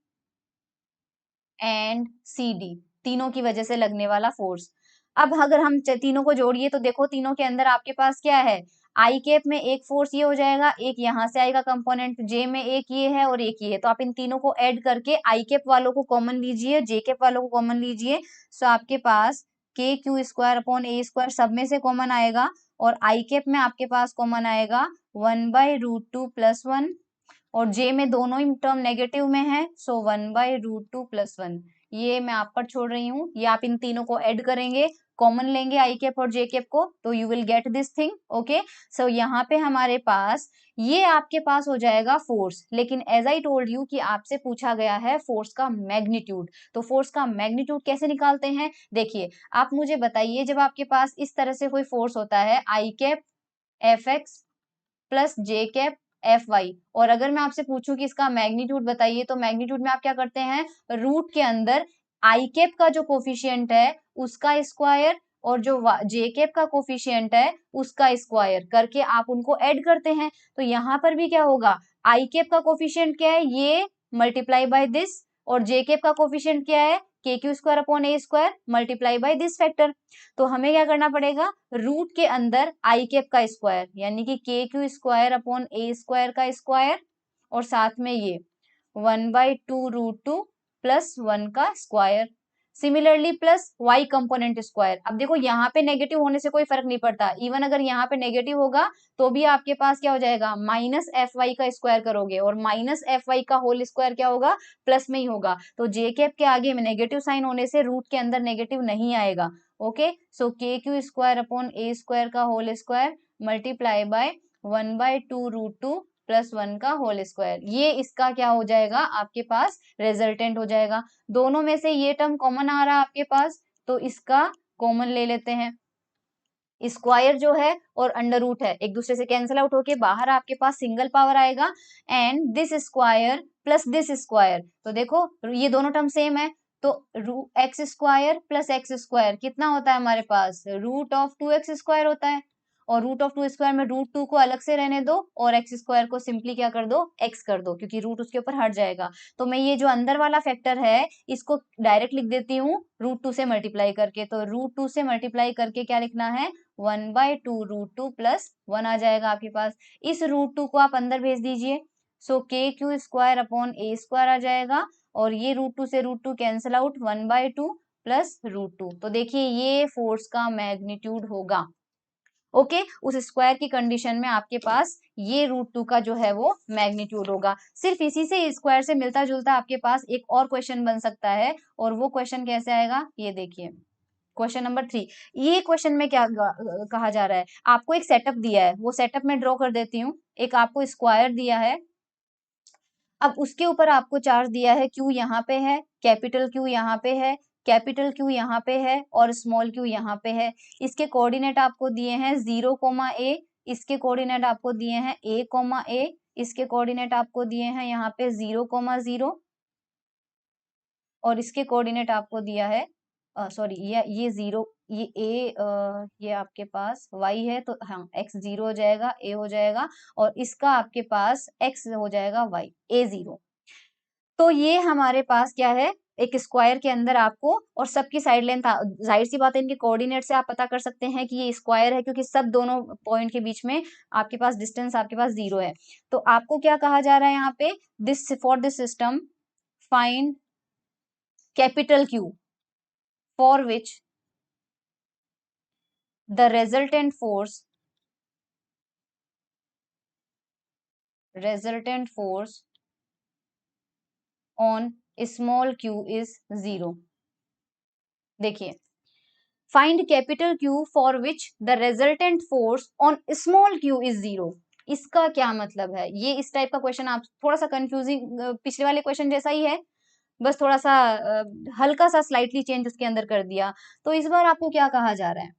and C D, तीनों की वजह से लगने वाला फोर्स। अब अगर हम तीनों को जोड़िए तो देखो तीनों के अंदर आपके पास क्या है, आई कैप में एक फोर्स ये हो जाएगा, एक यहाँ से आएगा कंपोनेंट, जे में एक ये है और एक ये है, तो आप इन तीनों को ऐड करके आई कैप वालों को कॉमन लीजिए, जे कैप वालों को कॉमन लीजिए, सो आपके पास के क्यू² अपॉन a² सब में से कॉमन आएगा, और आई कैप में आपके पास कॉमन आएगा 1/√2 + 1, और जे में दोनों ही टर्म नेगेटिव में है, सो 1/√2 + 1, ये मैं आप पर छोड़ रही हूँ, ये आप इन तीनों को ऐड करेंगे, कॉमन लेंगे आई कैप और जे कैप को, तो you will get this thing, okay. So यहाँ पे हमारे पास ये आपके पास हो जाएगा फोर्स, लेकिन एज आई टोल्ड यू कि आपसे पूछा गया है फोर्स का मैग्नीट्यूड, तो फोर्स का मैग्नीट्यूड कैसे निकालते हैं, देखिए आप मुझे बताइए, जब आपके पास इस तरह से कोई फोर्स होता है आई कैप एफ एक्स प्लस जे कैप एफ वाई, और अगर मैं आपसे पूछूं कि इसका मैग्नीट्यूड बताइए, तो मैग्नीट्यूड में आप क्या करते हैं, रूट के अंदर आई कैप का जो कोफिशियंट है उसका स्क्वायर और जो जे कैप का कोफिशियंट है उसका स्क्वायर करके आप उनको ऐड करते हैं, तो यहाँ पर भी क्या होगा, आई कैप का कोफिशिएंट क्या है, ये मल्टीप्लाई बाय दिस, और जे कैप का कोफिशिएंट क्या है, के q square upon a square multiply by this factor. तो हमें क्या करना पड़ेगा, रूट के अंदर आई कैप का स्क्वायर यानी कि के q square upon a square का स्क्वायर, और साथ में ये 1/2 √2 प्लस 1 का square, similarly plus y component square. अब देखो यहाँ पे नेगेटिव होने से कोई फर्क नहीं पड़ता, इवन अगर यहाँ पे नेगेटिव होगा तो भी आपके पास क्या हो जाएगा, माइनस एफ वाई का स्क्वायर करोगे, और माइनस एफ वाई का होल स्क्वायर क्या होगा, प्लस में ही होगा। तो जे कैप के आगे में नेगेटिव साइन होने से रूट के अंदर नेगेटिव नहीं आएगा। Okay, so k q square upon a square का whole square multiply by 1/2 √2 plus 1 का होल स्क्वायर, ये इसका क्या हो जाएगा, आपके पास रिजल्टेंट हो जाएगा। दोनों में से ये टर्म कॉमन आ रहा है आपके पास, तो इसका कॉमन ले लेते हैं। स्क्वायर जो है और अंडर रूट है एक दूसरे से कैंसिल आउट होके बाहर आपके पास सिंगल पावर आएगा, and this square plus this square, तो देखो ये दोनों टर्म सेम है, तो x square plus x square कितना होता है हमारे पास, √2x² होता है, और √2 में √2 को अलग से रहने दो और एक्स स्क्वायर को सिंपली क्या कर दो, एक्स कर दो, क्योंकि रूट उसके ऊपर हट जाएगा। तो मैं ये जो अंदर वाला फैक्टर है इसको डायरेक्ट लिख देती हूँ √2 से मल्टीप्लाई करके, तो √2 से मल्टीप्लाई करके क्या लिखना है, 1/2 √2 प्लस 1 आ जाएगा आपके पास। इस √2 को आप अंदर भेज दीजिए, सो k q square upon a square आ जाएगा, और ये √2 से √2 कैंसिल आउट, 1/2 प्लस √2। तो देखिए ये फोर्स का मैग्नीट्यूड होगा। ओके, उस स्क्वायर की कंडीशन में आपके पास ये √2 का जो है वो मैग्नीट्यूड होगा। सिर्फ इसी से स्क्वायर से मिलता जुलता आपके पास एक और क्वेश्चन बन सकता है, और वो क्वेश्चन कैसे आएगा, ये देखिए क्वेश्चन नंबर 3। ये क्वेश्चन में क्या कहा जा रहा है, आपको एक सेटअप दिया है, वो सेटअप में ड्रॉ कर देती हूँ। एक आपको स्क्वायर दिया है, अब उसके ऊपर आपको चार्ज दिया है क्यू यहाँ पे है, कैपिटल क्यू यहाँ पे है, कैपिटल क्यू यहाँ पे है, और स्मॉल क्यू यहाँ पे है। इसके कोऑर्डिनेट आपको दिए हैं 0, a, इसके कोऑर्डिनेट आपको दिए हैं a, इसके कोऑर्डिनेट आपको दिए हैं यहाँ पे 0, 0, और इसके कोऑर्डिनेट आपको दिया है सॉरी ये 0, ये ये आपके पास y है, तो हाँ x 0 हो जाएगा, a हो जाएगा, और इसका आपके पास x हो जाएगा y, a0। तो ये हमारे पास क्या है, एक स्क्वायर के अंदर आपको, और सबकी साइड लेंथ, जाहिर सी बात है इनके कोऑर्डिनेट से आप पता कर सकते हैं कि ये स्क्वायर है, क्योंकि सब दोनों पॉइंट के बीच में आपके पास डिस्टेंस आपके पास 0 है। तो आपको क्या कहा जा रहा है यहाँ पे, this for this system find capital Q for which the resultant force on small q is 0। देखिए, find capital Q for which the resultant force on small q is 0। इसका क्या मतलब है, ये इस टाइप का क्वेश्चन आप थोड़ा सा कंफ्यूजिंग, पिछले वाले क्वेश्चन जैसा ही है, बस थोड़ा सा हल्का सा स्लाइटली चेंज उसके अंदर कर दिया। तो इस बार आपको क्या कहा जा रहा है,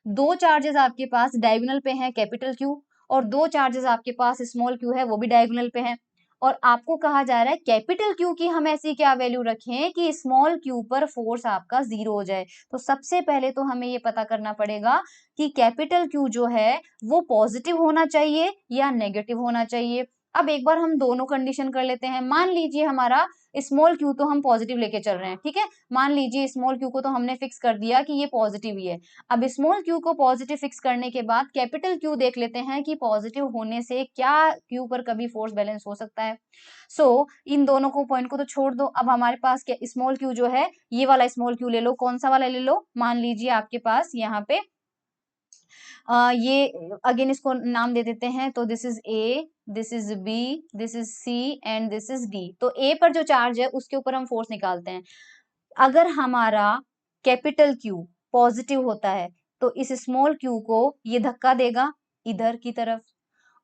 दो चार्जेस आपके पास डायगोनल पे हैं कैपिटल Q, और दो चार्जेस आपके पास स्मॉल q है वो भी डायगोनल पे हैं, और आपको कहा जा रहा है कैपिटल Q की हम ऐसी क्या वैल्यू रखें कि स्मॉल q पर फोर्स आपका 0 हो जाए। तो सबसे पहले तो हमें ये पता करना पड़ेगा कि कैपिटल Q जो है वो पॉजिटिव होना चाहिए या नेगेटिव होना चाहिए। अब एक बार हम दोनों कंडीशन कर लेते हैं। मान लीजिए हमारा स्मॉल q तो हम पॉजिटिव लेके चल रहे हैं, ठीक है, मान लीजिए स्मॉल q को तो हमने फिक्स कर दिया कि ये पॉजिटिव ही है। अब स्मॉल q को पॉजिटिव फिक्स करने के बाद कैपिटल Q देख लेते हैं कि पॉजिटिव होने से क्या Q पर कभी फोर्स बैलेंस हो सकता है। सो इन दोनों को पॉइंट को तो छोड़ दो, अब हमारे पास क्या स्मॉल q जो है, ये वाला स्मॉल q ले लो, कौन सा वाला ले लो, मान लीजिए आपके पास यहाँ पे ये अगेन इसको नाम दे देते हैं, तो this is A, this is B, this is C and this is D। तो A पर जो चार्ज है उसके ऊपर हम फोर्स निकालते हैं। अगर हमारा कैपिटल Q पॉजिटिव होता है तो इस स्मॉल q को ये धक्का देगा इधर की तरफ,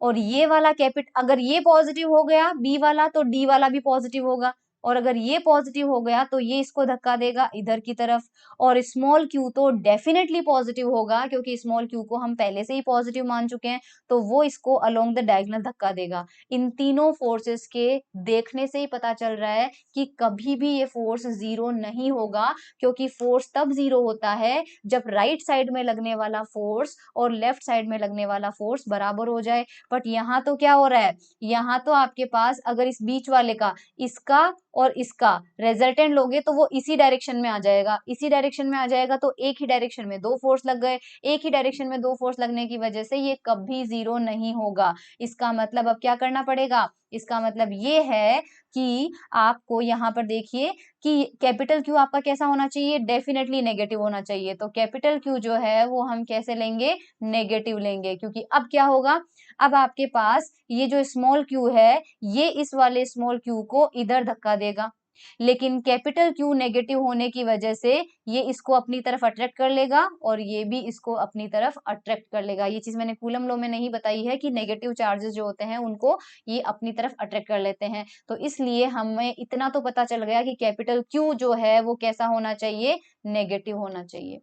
और ये वाला अगर ये पॉजिटिव हो गया B वाला तो D वाला भी पॉजिटिव होगा, और अगर ये पॉजिटिव हो गया तो ये इसको धक्का देगा इधर की तरफ, और स्मॉल क्यू तो डेफिनेटली पॉजिटिव होगा क्योंकि स्मॉल क्यू को हम पहले से ही पॉजिटिव मान चुके हैं, तो वो इसको अलोंग द डायगोनल धक्का देगा। इन तीनों फोर्सेस के देखने से ही पता चल रहा है कि कभी भी ये फोर्स जीरो नहीं होगा, क्योंकि फोर्स तब जीरो होता है जब राइट साइड में लगने वाला फोर्स और लेफ्ट साइड में लगने वाला फोर्स बराबर हो जाए। बट यहाँ तो क्या हो रहा है, यहाँ तो आपके पास अगर इस बीच वाले का, इसका और इसका रिजल्टेंट लोगे तो वो इसी डायरेक्शन में आ जाएगा, इसी डायरेक्शन में आ जाएगा, तो एक ही डायरेक्शन में दो फोर्स लग गए। एक ही डायरेक्शन में दो फोर्स लगने की वजह से ये कभी जीरो नहीं होगा। इसका मतलब अब क्या करना पड़ेगा, इसका मतलब ये है कि आपको यहाँ पर देखिए कि कैपिटल क्यू आपका कैसा होना चाहिए, डेफिनेटली नेगेटिव होना चाहिए। तो कैपिटल क्यू जो है वो हम कैसे लेंगे, नेगेटिव लेंगे, क्योंकि अब क्या होगा, अब आपके पास ये जो स्मॉल क्यू है ये इस वाले स्मॉल क्यू को इधर धक्का देगा, लेकिन कैपिटल क्यू नेगेटिव होने की वजह से ये इसको अपनी तरफ अट्रैक्ट कर लेगा और ये भी इसको अपनी तरफ अट्रैक्ट कर लेगा। ये चीज मैंने कूलम लॉ में नहीं बताई है कि नेगेटिव चार्जेस जो होते हैं उनको ये अपनी तरफ अट्रैक्ट कर लेते हैं। तो इसलिए हमें इतना तो पता चल गया कि कैपिटल क्यू जो है वो कैसा होना चाहिए, नेगेटिव होना चाहिए।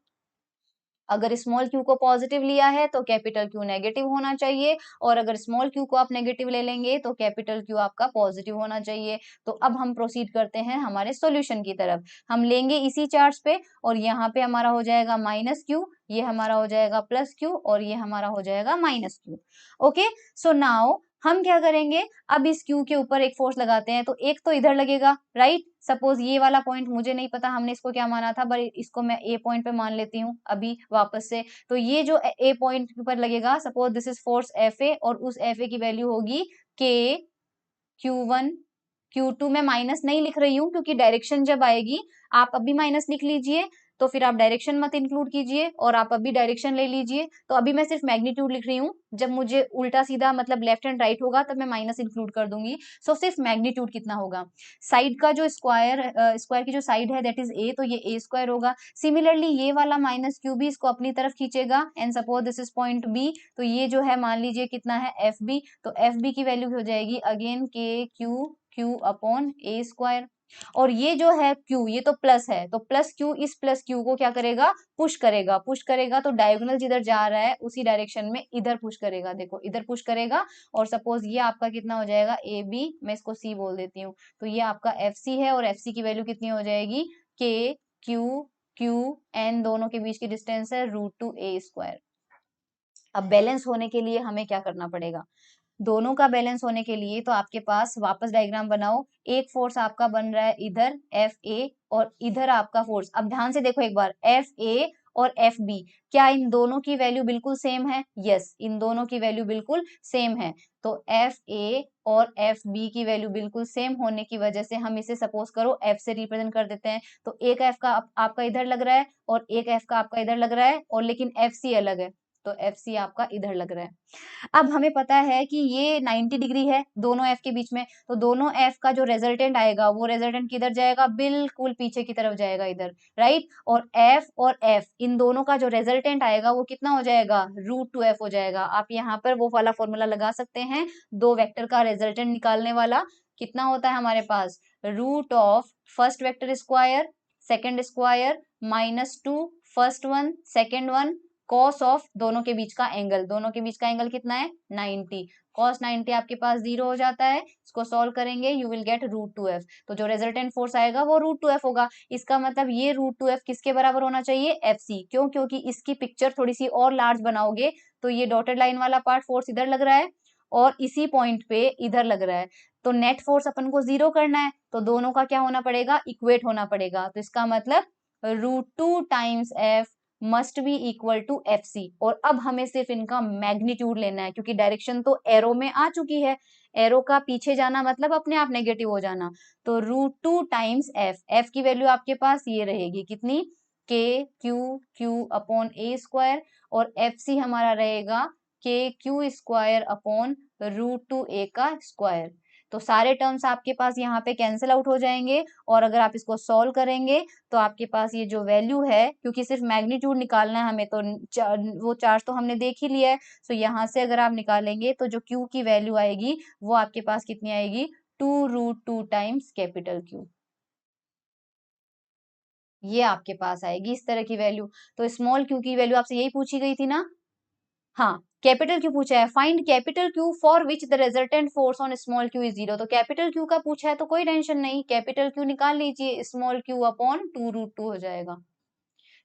अगर स्मॉल क्यू को पॉजिटिव लिया है तो कैपिटल क्यू नेगेटिव होना चाहिए, और अगर स्मॉल क्यू को आप नेगेटिव ले लेंगे तो कैपिटल क्यू आपका पॉजिटिव होना चाहिए। तो अब हम प्रोसीड करते हैं हमारे सॉल्यूशन की तरफ। हम लेंगे इसी चार्ट्स पे, और यहाँ पे हमारा हो जाएगा माइनस क्यू, ये हमारा हो जाएगा प्लस क्यू, और ये हमारा हो जाएगा minus Q. Okay, so now हम क्या करेंगे, अब इस क्यू के ऊपर एक फोर्स लगाते हैं, तो एक तो इधर लगेगा, राइट। सपोज ये वाला पॉइंट मुझे नहीं पता हमने इसको क्या माना था, बट इसको मैं ए पॉइंट पे मान लेती हूँ अभी वापस से। तो ये जो ए पॉइंट पर लगेगा, suppose this is force F A, और उस एफ ए की वैल्यू होगी के Q1 Q2। मैं माइनस नहीं लिख रही हूँ क्योंकि डायरेक्शन जब आएगी, आप अभी माइनस लिख लीजिए तो फिर आप डायरेक्शन मत इंक्लूड कीजिए, और आप अभी डायरेक्शन ले लीजिए। तो अभी मैं सिर्फ मैग्नीट्यूड लिख रही हूँ, जब मुझे उल्टा सीधा मतलब लेफ्ट एंड राइट होगा तब मैं माइनस इंक्लूड कर दूंगी। सो सिर्फ मैग्नीट्यूड कितना होगा, साइड का जो स्क्वायर की जो साइड है दैट इज ए, तो ये ए स्क्वायर होगा। सिमिलरली ये वाला माइनस क्यू भी इसको अपनी तरफ खींचेगा, and suppose this is point B, तो ये जो है मान लीजिए कितना है एफ बी, तो एफ बी की वैल्यू हो जाएगी अगेन के क्यू अपॉन ए स्क्वायर। और ये जो है क्यू, ये तो प्लस है, तो प्लस क्यू इस प्लस क्यू को क्या करेगा, पुश करेगा, पुश करेगा, तो डायगोनल जिधर जा रहा है उसी डायरेक्शन में इधर पुश करेगा, देखो इधर पुश करेगा। और सपोज ये आपका कितना हो जाएगा ए बी, मैं इसको सी बोल देती हूँ, तो ये आपका एफ सी है, और एफ सी की वैल्यू कितनी हो जाएगी, के क्यू एन दोनों के बीच की डिस्टेंस है √2a²। अब बैलेंस होने के लिए हमें क्या करना पड़ेगा, दोनों का बैलेंस होने के लिए तो आपके पास वापस डायग्राम बनाओ। एक फोर्स आपका बन रहा है इधर एफ ए, और इधर आपका फोर्स, अब ध्यान से देखो एक बार, एफ ए और एफ बी, क्या इन दोनों की वैल्यू बिल्कुल सेम है, यस इन दोनों की वैल्यू बिल्कुल सेम है। तो एफ ए और एफ बी की वैल्यू बिल्कुल सेम होने की वजह से हम इसे सपोज करो एफ से रिप्रेजेंट कर देते हैं। तो एक एफ का आपका इधर लग रहा है और एक एफ का आपका इधर लग रहा है, और लेकिन एफ सी अलग है, तो एफ सी आपका इधर लग रहा है। अब हमें पता है कि ये 90 डिग्री है दोनों एफ के बीच में, तो दोनों एफ का जो रिजल्टेंट आएगा वो रिजल्टेंट किधर जाएगा, बिल्कुल पीछे की तरफ जाएगा इधर, राइट। और एफ इन दोनों का जो रिजल्टेंट आएगा वो कितना हो जाएगा, √2f हो जाएगा। आप यहाँ पर वो वाला फॉर्मूला लगा सकते हैं, दो वेक्टर का रिजल्टेंट निकालने वाला। कितना होता है हमारे पास, root of first vector square second square -2 first one second one, cos of दोनों के बीच का एंगल, दोनों के बीच का एंगल कितना है 90, कॉस 90 आपके पास 0 हो जाता है। इसको सॉल्व करेंगे यू विल गेट √2f, तो जो रिजल्टेंट फोर्स आएगा वो √2f होगा। इसका मतलब ये √2f किसके बराबर होना चाहिए, fc। क्यों, क्योंकि इसकी पिक्चर थोड़ी सी और लार्ज बनाओगे तो ये डॉटेड लाइन वाला पार्ट फोर्स इधर लग रहा है और इसी पॉइंट पे इधर लग रहा है, तो नेट फोर्स अपन को 0 करना है, तो दोनों का क्या होना पड़ेगा, इक्वेट होना पड़ेगा। तो इसका मतलब √2 times f must be equal to F C. और अब हमें सिर्फ इनका मैग्नीट्यूड लेना है, क्योंकि डायरेक्शन तो एरो में आ चुकी है, एरो का पीछे जाना मतलब अपने आप नेगेटिव हो जाना। तो √2 टाइम्स एफ की वैल्यू आपके पास ये रहेगी कितनी, के क्यू अपॉन ए स्क्वायर, और एफ सी हमारा रहेगा के क्यू स्क्वायर अपॉन √2a का स्क्वायर। तो सारे टर्म्स आपके पास यहाँ पे कैंसिल आउट हो जाएंगे, और अगर आप इसको सॉल्व करेंगे तो आपके पास ये जो वैल्यू है, क्योंकि सिर्फ मैग्नीट्यूड निकालना है हमें, तो वो चार्ज तो हमने देख ही लिया है, तो यहाँ से अगर आप निकालेंगे तो जो Q की वैल्यू आएगी वो आपके पास कितनी आएगी, 2√2 टाइम्स कैपिटल Q। ये आपके पास आएगी इस तरह की वैल्यू। तो स्मॉल क्यू की वैल्यू आपसे यही पूछी गई थी ना। हाँ, कैपिटल क्यू पूछा है, find capital Q for which the resultant force on small Q is 0। तो कैपिटल क्यू का पूछा है तो कोई टेंशन नहीं, कैपिटल क्यू निकाल लीजिए, स्मॉल क्यू अपॉन 2√2 हो जाएगा।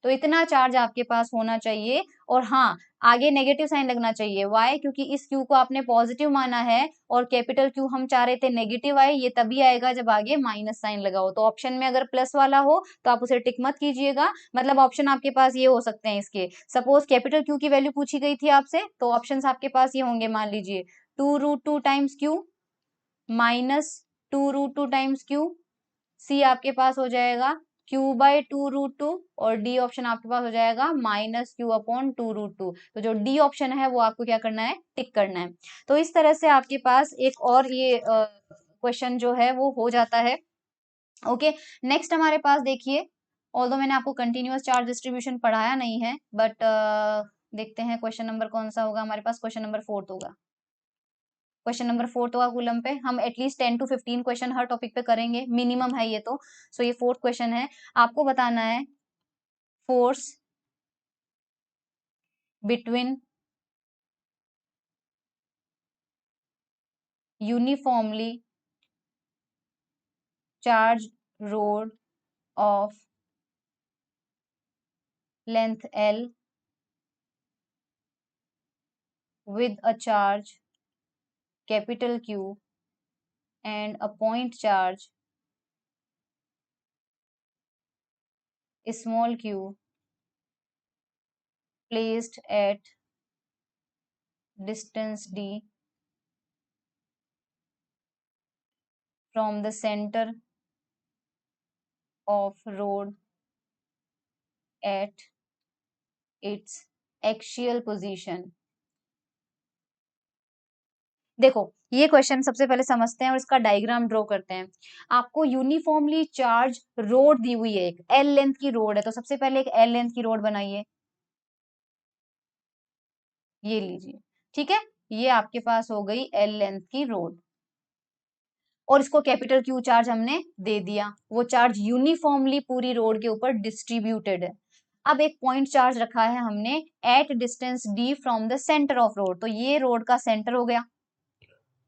तो इतना चार्ज आपके पास होना चाहिए। और हाँ, आगे नेगेटिव साइन लगना चाहिए। वाई? क्योंकि इस क्यू को आपने पॉजिटिव माना है और कैपिटल क्यू हम चाह रहे थे नेगेटिव आए, ये तभी आएगा जब आगे माइनस साइन लगा हो। तो ऑप्शन में अगर प्लस वाला हो तो आप उसे टिक मत कीजिएगा, मतलब ऑप्शन आपके पास ये हो सकते हैं इसके। सपोज कैपिटल क्यू की वैल्यू पूछी गई थी आपसे, तो ऑप्शन आपके पास ये होंगे, मान लीजिए 2√2 times Q minus 2√2 times Q, C आपके पास हो जाएगा q/2√2 और डी ऑप्शन आपके पास हो जाएगा -q/2√2। तो जो डी ऑप्शन है वो आपको क्या करना है, टिक करना है। तो इस तरह से आपके पास एक और ये क्वेश्चन जो है वो हो जाता है। ओके, नेक्स्ट हमारे पास देखिए, ऑल्दो मैंने आपको कंटिन्यूअस चार्ज डिस्ट्रीब्यूशन पढ़ाया नहीं है, बट देखते हैं क्वेश्चन नंबर कौन सा होगा हमारे पास। क्वेश्चन नंबर 4 होगा। क्वेश्चन नंबर 4 होगा कूलम पे। हम at least 10 to 15 question her topic पे करेंगे, मिनिमम है ये तो। सो ये 4th क्वेश्चन है, आपको बताना है force between uniformly charge road of length L with a charge capital Q and a point charge small q placed at distance d from the center of road at its axial position। देखो, ये question सबसे पहले समझते हैं और इसका diagram draw करते हैं। आपको यूनिफॉर्मली चार्ज रोड दी हुई है, एक एल लेंथ की रोड है, तो सबसे पहले एक एल लेंथ की रोड बनाइए, ये लीजिए, ठीक है। ये आपके पास हो गई एल लेंथ की रोड और इसको कैपिटल क्यू चार्ज हमने दे दिया। वो चार्ज यूनिफॉर्मली पूरी रोड के ऊपर डिस्ट्रीब्यूटेड है। अब एक पॉइंट चार्ज रखा है हमने at distance D from the centre of road, तो ये रोड का सेंटर हो गया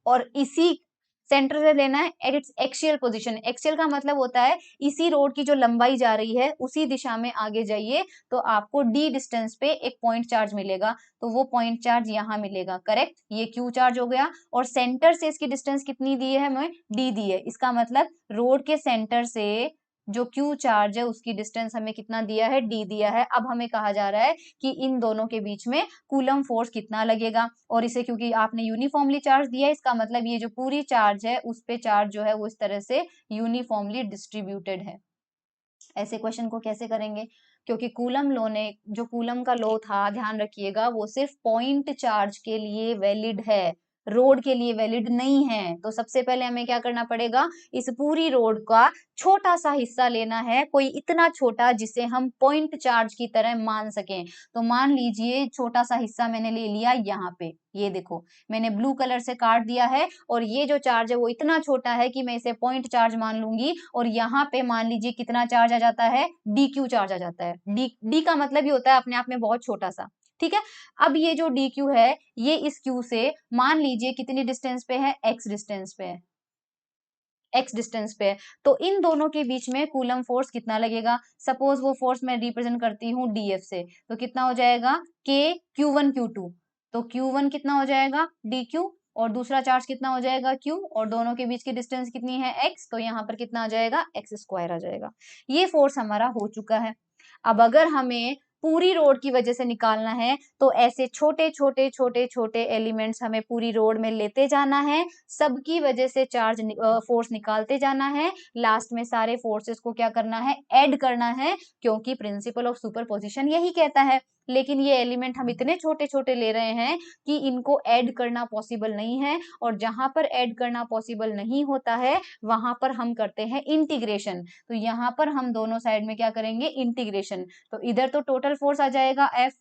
और इसी सेंटर से लेना है at its axial position. Axial का मतलब होता है इसी रोड की जो लंबाई जा रही है उसी दिशा में आगे जाइए, तो आपको डी डिस्टेंस पे एक पॉइंट चार्ज मिलेगा, तो वो पॉइंट चार्ज यहाँ मिलेगा, करेक्ट। ये क्यू चार्ज हो गया और सेंटर से इसकी डिस्टेंस कितनी दी है हमें, डी दी है। इसका मतलब रोड के सेंटर से जो क्यू चार्ज है उसकी डिस्टेंस हमें कितना दिया है, डी दिया है। अब हमें कहा जा रहा है कि इन दोनों के बीच में कूलम फोर्स कितना लगेगा, और इसे क्योंकि आपने यूनिफॉर्मली चार्ज दिया है, इसका मतलब ये जो पूरी चार्ज है उस पे चार्ज जो है वो इस तरह से यूनिफॉर्मली डिस्ट्रीब्यूटेड है। ऐसे क्वेश्चन को कैसे करेंगे, क्योंकि कूलम लॉ ने, जो कूलम का लॉ था ध्यान रखिएगा, वो सिर्फ पॉइंट चार्ज के लिए वैलिड है, रोड के लिए वैलिड नहीं है। तो सबसे पहले हमें क्या करना पड़ेगा, इस पूरी रोड का छोटा सा हिस्सा लेना है, कोई इतना छोटा जिसे हम पॉइंट चार्ज की तरह मान सकें। तो मान लीजिए छोटा सा हिस्सा मैंने ले लिया यहाँ पे, ये देखो मैंने ब्लू कलर से काट दिया है और ये जो चार्ज है वो इतना छोटा है कि मैं इसे पॉइंट चार्ज मान लूंगी, और यहाँ पे मान लीजिए कितना चार्ज आ जाता है, डी क्यू चार्ज आ जाता है। डी का मतलब ये होता है अपने आप में बहुत छोटा सा, ठीक है। अब ये जो डी क्यू है ये इस क्यू से मान लीजिए कितनी डिस्टेंस पे है, एक्स डिस्टेंस पे है, एक्स डिस्टेंस पे है। तो इन दोनों के बीच में कूलम फोर्स कितना लगेगा, सपोज वो फोर्स मैं रिप्रेजेंट करती हूँ डीएफ से, तो कितना हो जाएगा के Q1 Q2, तो Q1 कितना हो जाएगा डी क्यू और दूसरा चार्ज कितना हो जाएगा Q, और दोनों के बीच की डिस्टेंस कितनी है x, तो यहाँ पर कितना आ जाएगा एक्स स्क्वायर आ जाएगा। ये फोर्स हमारा हो चुका है। अब अगर हमें पूरी रोड की वजह से निकालना है तो ऐसे छोटे छोटे छोटे छोटे एलिमेंट्स हमें पूरी रोड में लेते जाना है, सबकी वजह से चार्ज फोर्स निकालते जाना है, लास्ट में सारे फोर्सेस को क्या करना है, ऐड करना है, क्योंकि प्रिंसिपल ऑफ सुपरपोजिशन यही कहता है। लेकिन ये एलिमेंट हम इतने छोटे छोटे ले रहे हैं कि इनको ऐड करना पॉसिबल नहीं है, और जहां पर ऐड करना पॉसिबल नहीं होता है वहां पर हम करते हैं इंटीग्रेशन। तो यहाँ पर हम दोनों साइड में क्या करेंगे, इंटीग्रेशन। तो इधर तो टोटल फोर्स आ जाएगा F,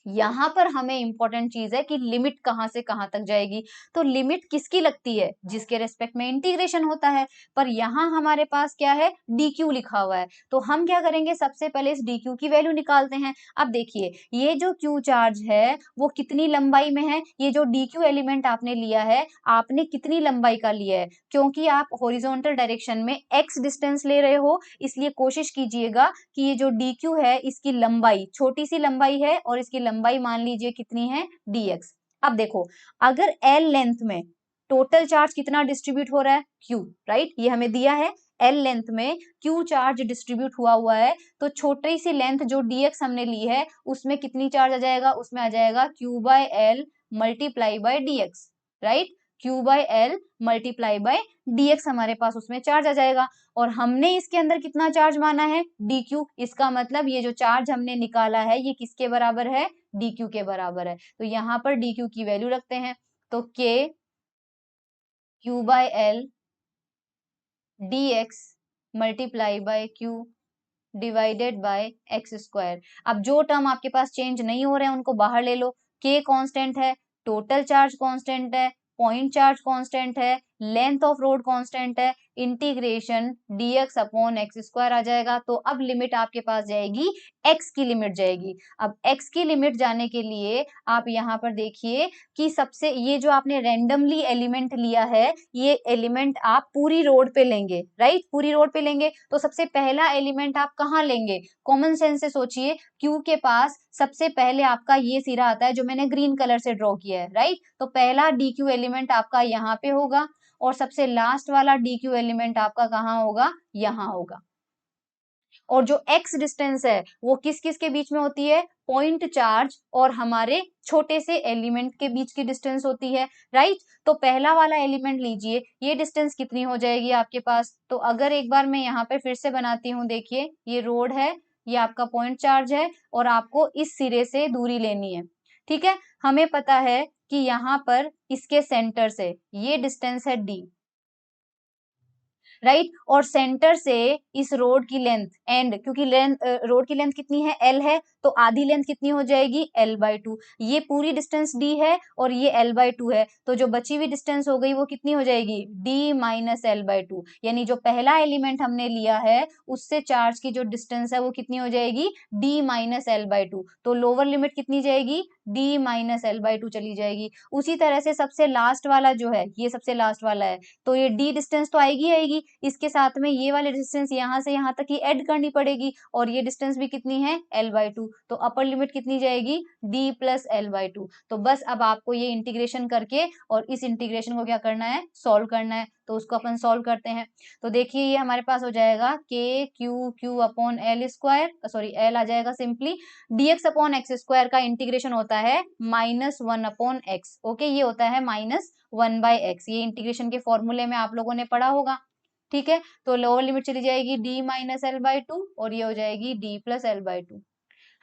यहाँ पर हमें इंपॉर्टेंट चीज है कि लिमिट कहाँ से कहाँ तक जाएगी। तो लिमिट किसकी लगती है? जिसके रेस्पेक्ट में इंटीग्रेशन होता है। पर यहाँ हमारे पास क्या है? dq लिखा हुआ है। तो हम क्या करेंगे, सबसे पहले इस dq की वैल्यू निकालते हैं। अब देखिए ये जो q चार्ज है वो कितनी लंबाई में है? ये जो dq एलिमेंट आपने लिया है, आपने कितनी लंबाई का लिया है? क्योंकि आप हॉरिजॉन्टल डायरेक्शन में x डिस्टेंस ले रहे हो, इसलिए कोशिश कीजिएगा कि ये जो dq है इसकी लंबाई, छोटी सी लंबाई है और इसकी लंबाई मान लीजिए कितनी है? dx। अब देखो अगर l लेंथ में टोटल चार्ज कितना डिस्ट्रीब्यूट हो रहा है? q, right? ये हमें दिया है l लेंथ में q चार्ज डिस्ट्रीब्यूट हुआ है, तो छोटी सी लेंथ जो dx हमने ली है उसमें कितनी चार्ज आ जाएगा? उसमें आ जाएगा q by L multiply by dx, right? q by L multiply by dx हमारे पास उसमें चार्ज आ जाएगा। और हमने इसके अंदर कितना चार्ज माना है? dq। इसका मतलब ये जो चार्ज हमने निकाला है ये किसके बराबर है? dq के बराबर है। तो यहाँ पर dq की वैल्यू रखते हैं, तो k q by L dx multiply by q divided by x square. अब जो टर्म आपके पास चेंज नहीं हो रहे हैं उनको बाहर ले लो। के कांस्टेंट है, टोटल चार्ज कांस्टेंट है, पॉइंट चार्ज कांस्टेंट है, लेंथ ऑफ रोड कांस्टेंट है, integration dx upon X square आ जाएगा। तो अब लिमिट आपके पास जाएगी, x की लिमिट जाएगी। अब x की लिमिट जाने के लिए आप यहाँ पर देखिए कि सबसे ये जो आपने रैंडमली एलिमेंट लिया है, ये एलिमेंट आप पूरी रोड पे लेंगे, राइट? पूरी रोड पे लेंगे तो सबसे पहला एलिमेंट आप कहाँ लेंगे? कॉमन सेंस से सोचिए, Q के पास सबसे पहले आपका ये सिरा आता है जो मैंने ग्रीन कलर से ड्रॉ किया है, राइट? तो पहला DQ एलिमेंट आपका यहाँ पे होगा और सबसे लास्ट वाला DQ एलिमेंट आपका कहाँ होगा? यहाँ होगा। और जो x डिस्टेंस है वो किस किस के बीच में होती है? पॉइंट चार्ज और हमारे छोटे से एलिमेंट के बीच की डिस्टेंस होती है, राइट? तो पहला वाला एलिमेंट लीजिए, ये डिस्टेंस कितनी हो जाएगी आपके पास? तो अगर एक बार मैं यहाँ पे फिर से बनाती हूँ, देखिए ये रोड है, ये आपका पॉइंट चार्ज है और आपको इस सिरे से दूरी लेनी है, ठीक है? हमें पता है कि यहाँ पर इसके सेंटर से ये डिस्टेंस है d, राइट? और सेंटर से इस रोड की लेंथ एंड, क्योंकि रोड की लेंथ कितनी है? l है, तो आधी लेंथ कितनी हो जाएगी? l/2। ये पूरी डिस्टेंस d है और ये l/2 है, तो जो बची हुई डिस्टेंस हो गई वो कितनी हो जाएगी? d minus l/2। यानी जो पहला एलिमेंट हमने लिया है उससे चार्ज की जो डिस्टेंस है वो कितनी हो जाएगी? d minus l/2। तो लोअर लिमिट कितनी जाएगी? d माइनस l/2 चली जाएगी। उसी तरह से सबसे लास्ट वाला जो है, ये सबसे लास्ट वाला है, तो ये d डिस्टेंस तो आएगी, इसके साथ में ये वाले डिस्टेंस यहाँ से यहाँ तक की ऐड करनी पड़ेगी और ये डिस्टेंस भी कितनी है? l/2। तो अपर लिमिट कितनी जाएगी? d plus l/2। तो बस अब आपको ये इंटीग्रेशन करके और इस इंटीग्रेशन को क्या करना है? सॉल्व करना है। तो उसको अपन सॉल्व करते हैं। तो देखिए ये हमारे पास हो जाएगा k q upon L square, sorry L आ जाएगा simply, dx upon X square का इंटीग्रेशन होता है -1 अपॉन एक्स। ओके, ये होता है -1/x। ये इंटीग्रेशन के फॉर्मूले में आप लोगों ने पढ़ा होगा, ठीक है? तो लोअर लिमिट चली जाएगी d माइनस l/2 और ये हो जाएगी d प्लस l/2।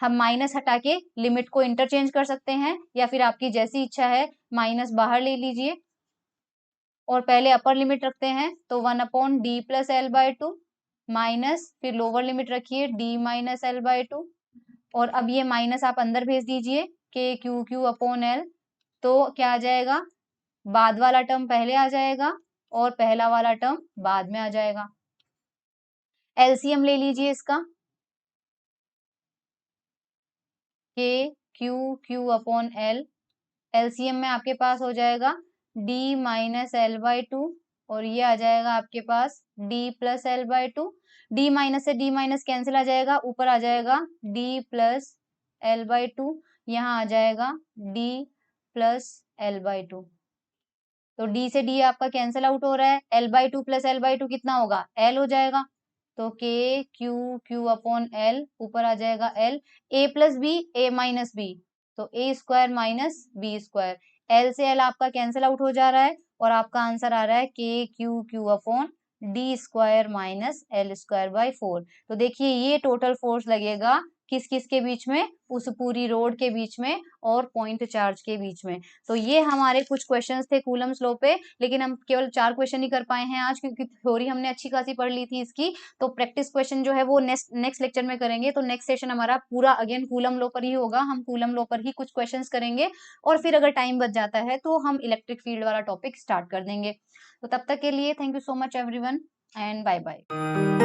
हम माइनस हटा के लिमिट को इंटरचेंज कर सकते हैं या फिर आपकी जैसी इच्छा है माइनस बाहर ले लीजिए और पहले अपर लिमिट रखते हैं, तो 1 upon d plus l/2 minus, फिर लोअर लिमिट रखिए d माइनस l/2 और अब ये माइनस आप अंदर भेज दीजिए k q अपॉन l। तो क्या आ जाएगा? बाद वाला टर्म पहले आ जाएगा और पहला वाला टर्म बाद में आ जाएगा। एलसीएम ले लीजिए इसका, k q upon l। LCM में आपके पास हो जाएगा d माइनस l/2 और ये आ जाएगा आपके पास d plus l/2। d minus से d माइनस कैंसिल आ जाएगा, ऊपर आ जाएगा d प्लस l/2, यहाँ आ जाएगा d प्लस l/2। तो d से d आपका कैंसिल आउट हो रहा है, l/2 प्लस l/2 कितना होगा? l हो जाएगा। तो k q अपॉन l, ऊपर आ जाएगा l, a plus B a minus B, तो a square minus B square. l से l आपका कैंसिल आउट हो जा रहा है और आपका आंसर आ रहा है k q upon d square minus l square by 4। तो देखिए ये टोटल फोर्स लगेगा किस किस के बीच में, उस पूरी रोड के बीच में और पॉइंट चार्ज के बीच में। तो ये हमारे कुछ क्वेश्चंस थे कूलम्स लॉ पे, लेकिन हम केवल 4 क्वेश्चन ही कर पाए हैं आज, क्योंकि थ्योरी हमने अच्छी खासी पढ़ ली थी इसकी। तो प्रैक्टिस क्वेश्चन जो है वो नेक्स्ट लेक्चर में करेंगे। तो नेक्स्ट सेशन हमारा पूरा अगेन कूलम लॉ पर ही होगा, हम कूलम लॉ पर ही कुछ क्वेश्चंस करेंगे और फिर अगर टाइम बच जाता है तो हम इलेक्ट्रिक फील्ड वाला टॉपिक स्टार्ट कर देंगे। तो तब तक के लिए thank you so much everyone and bye bye.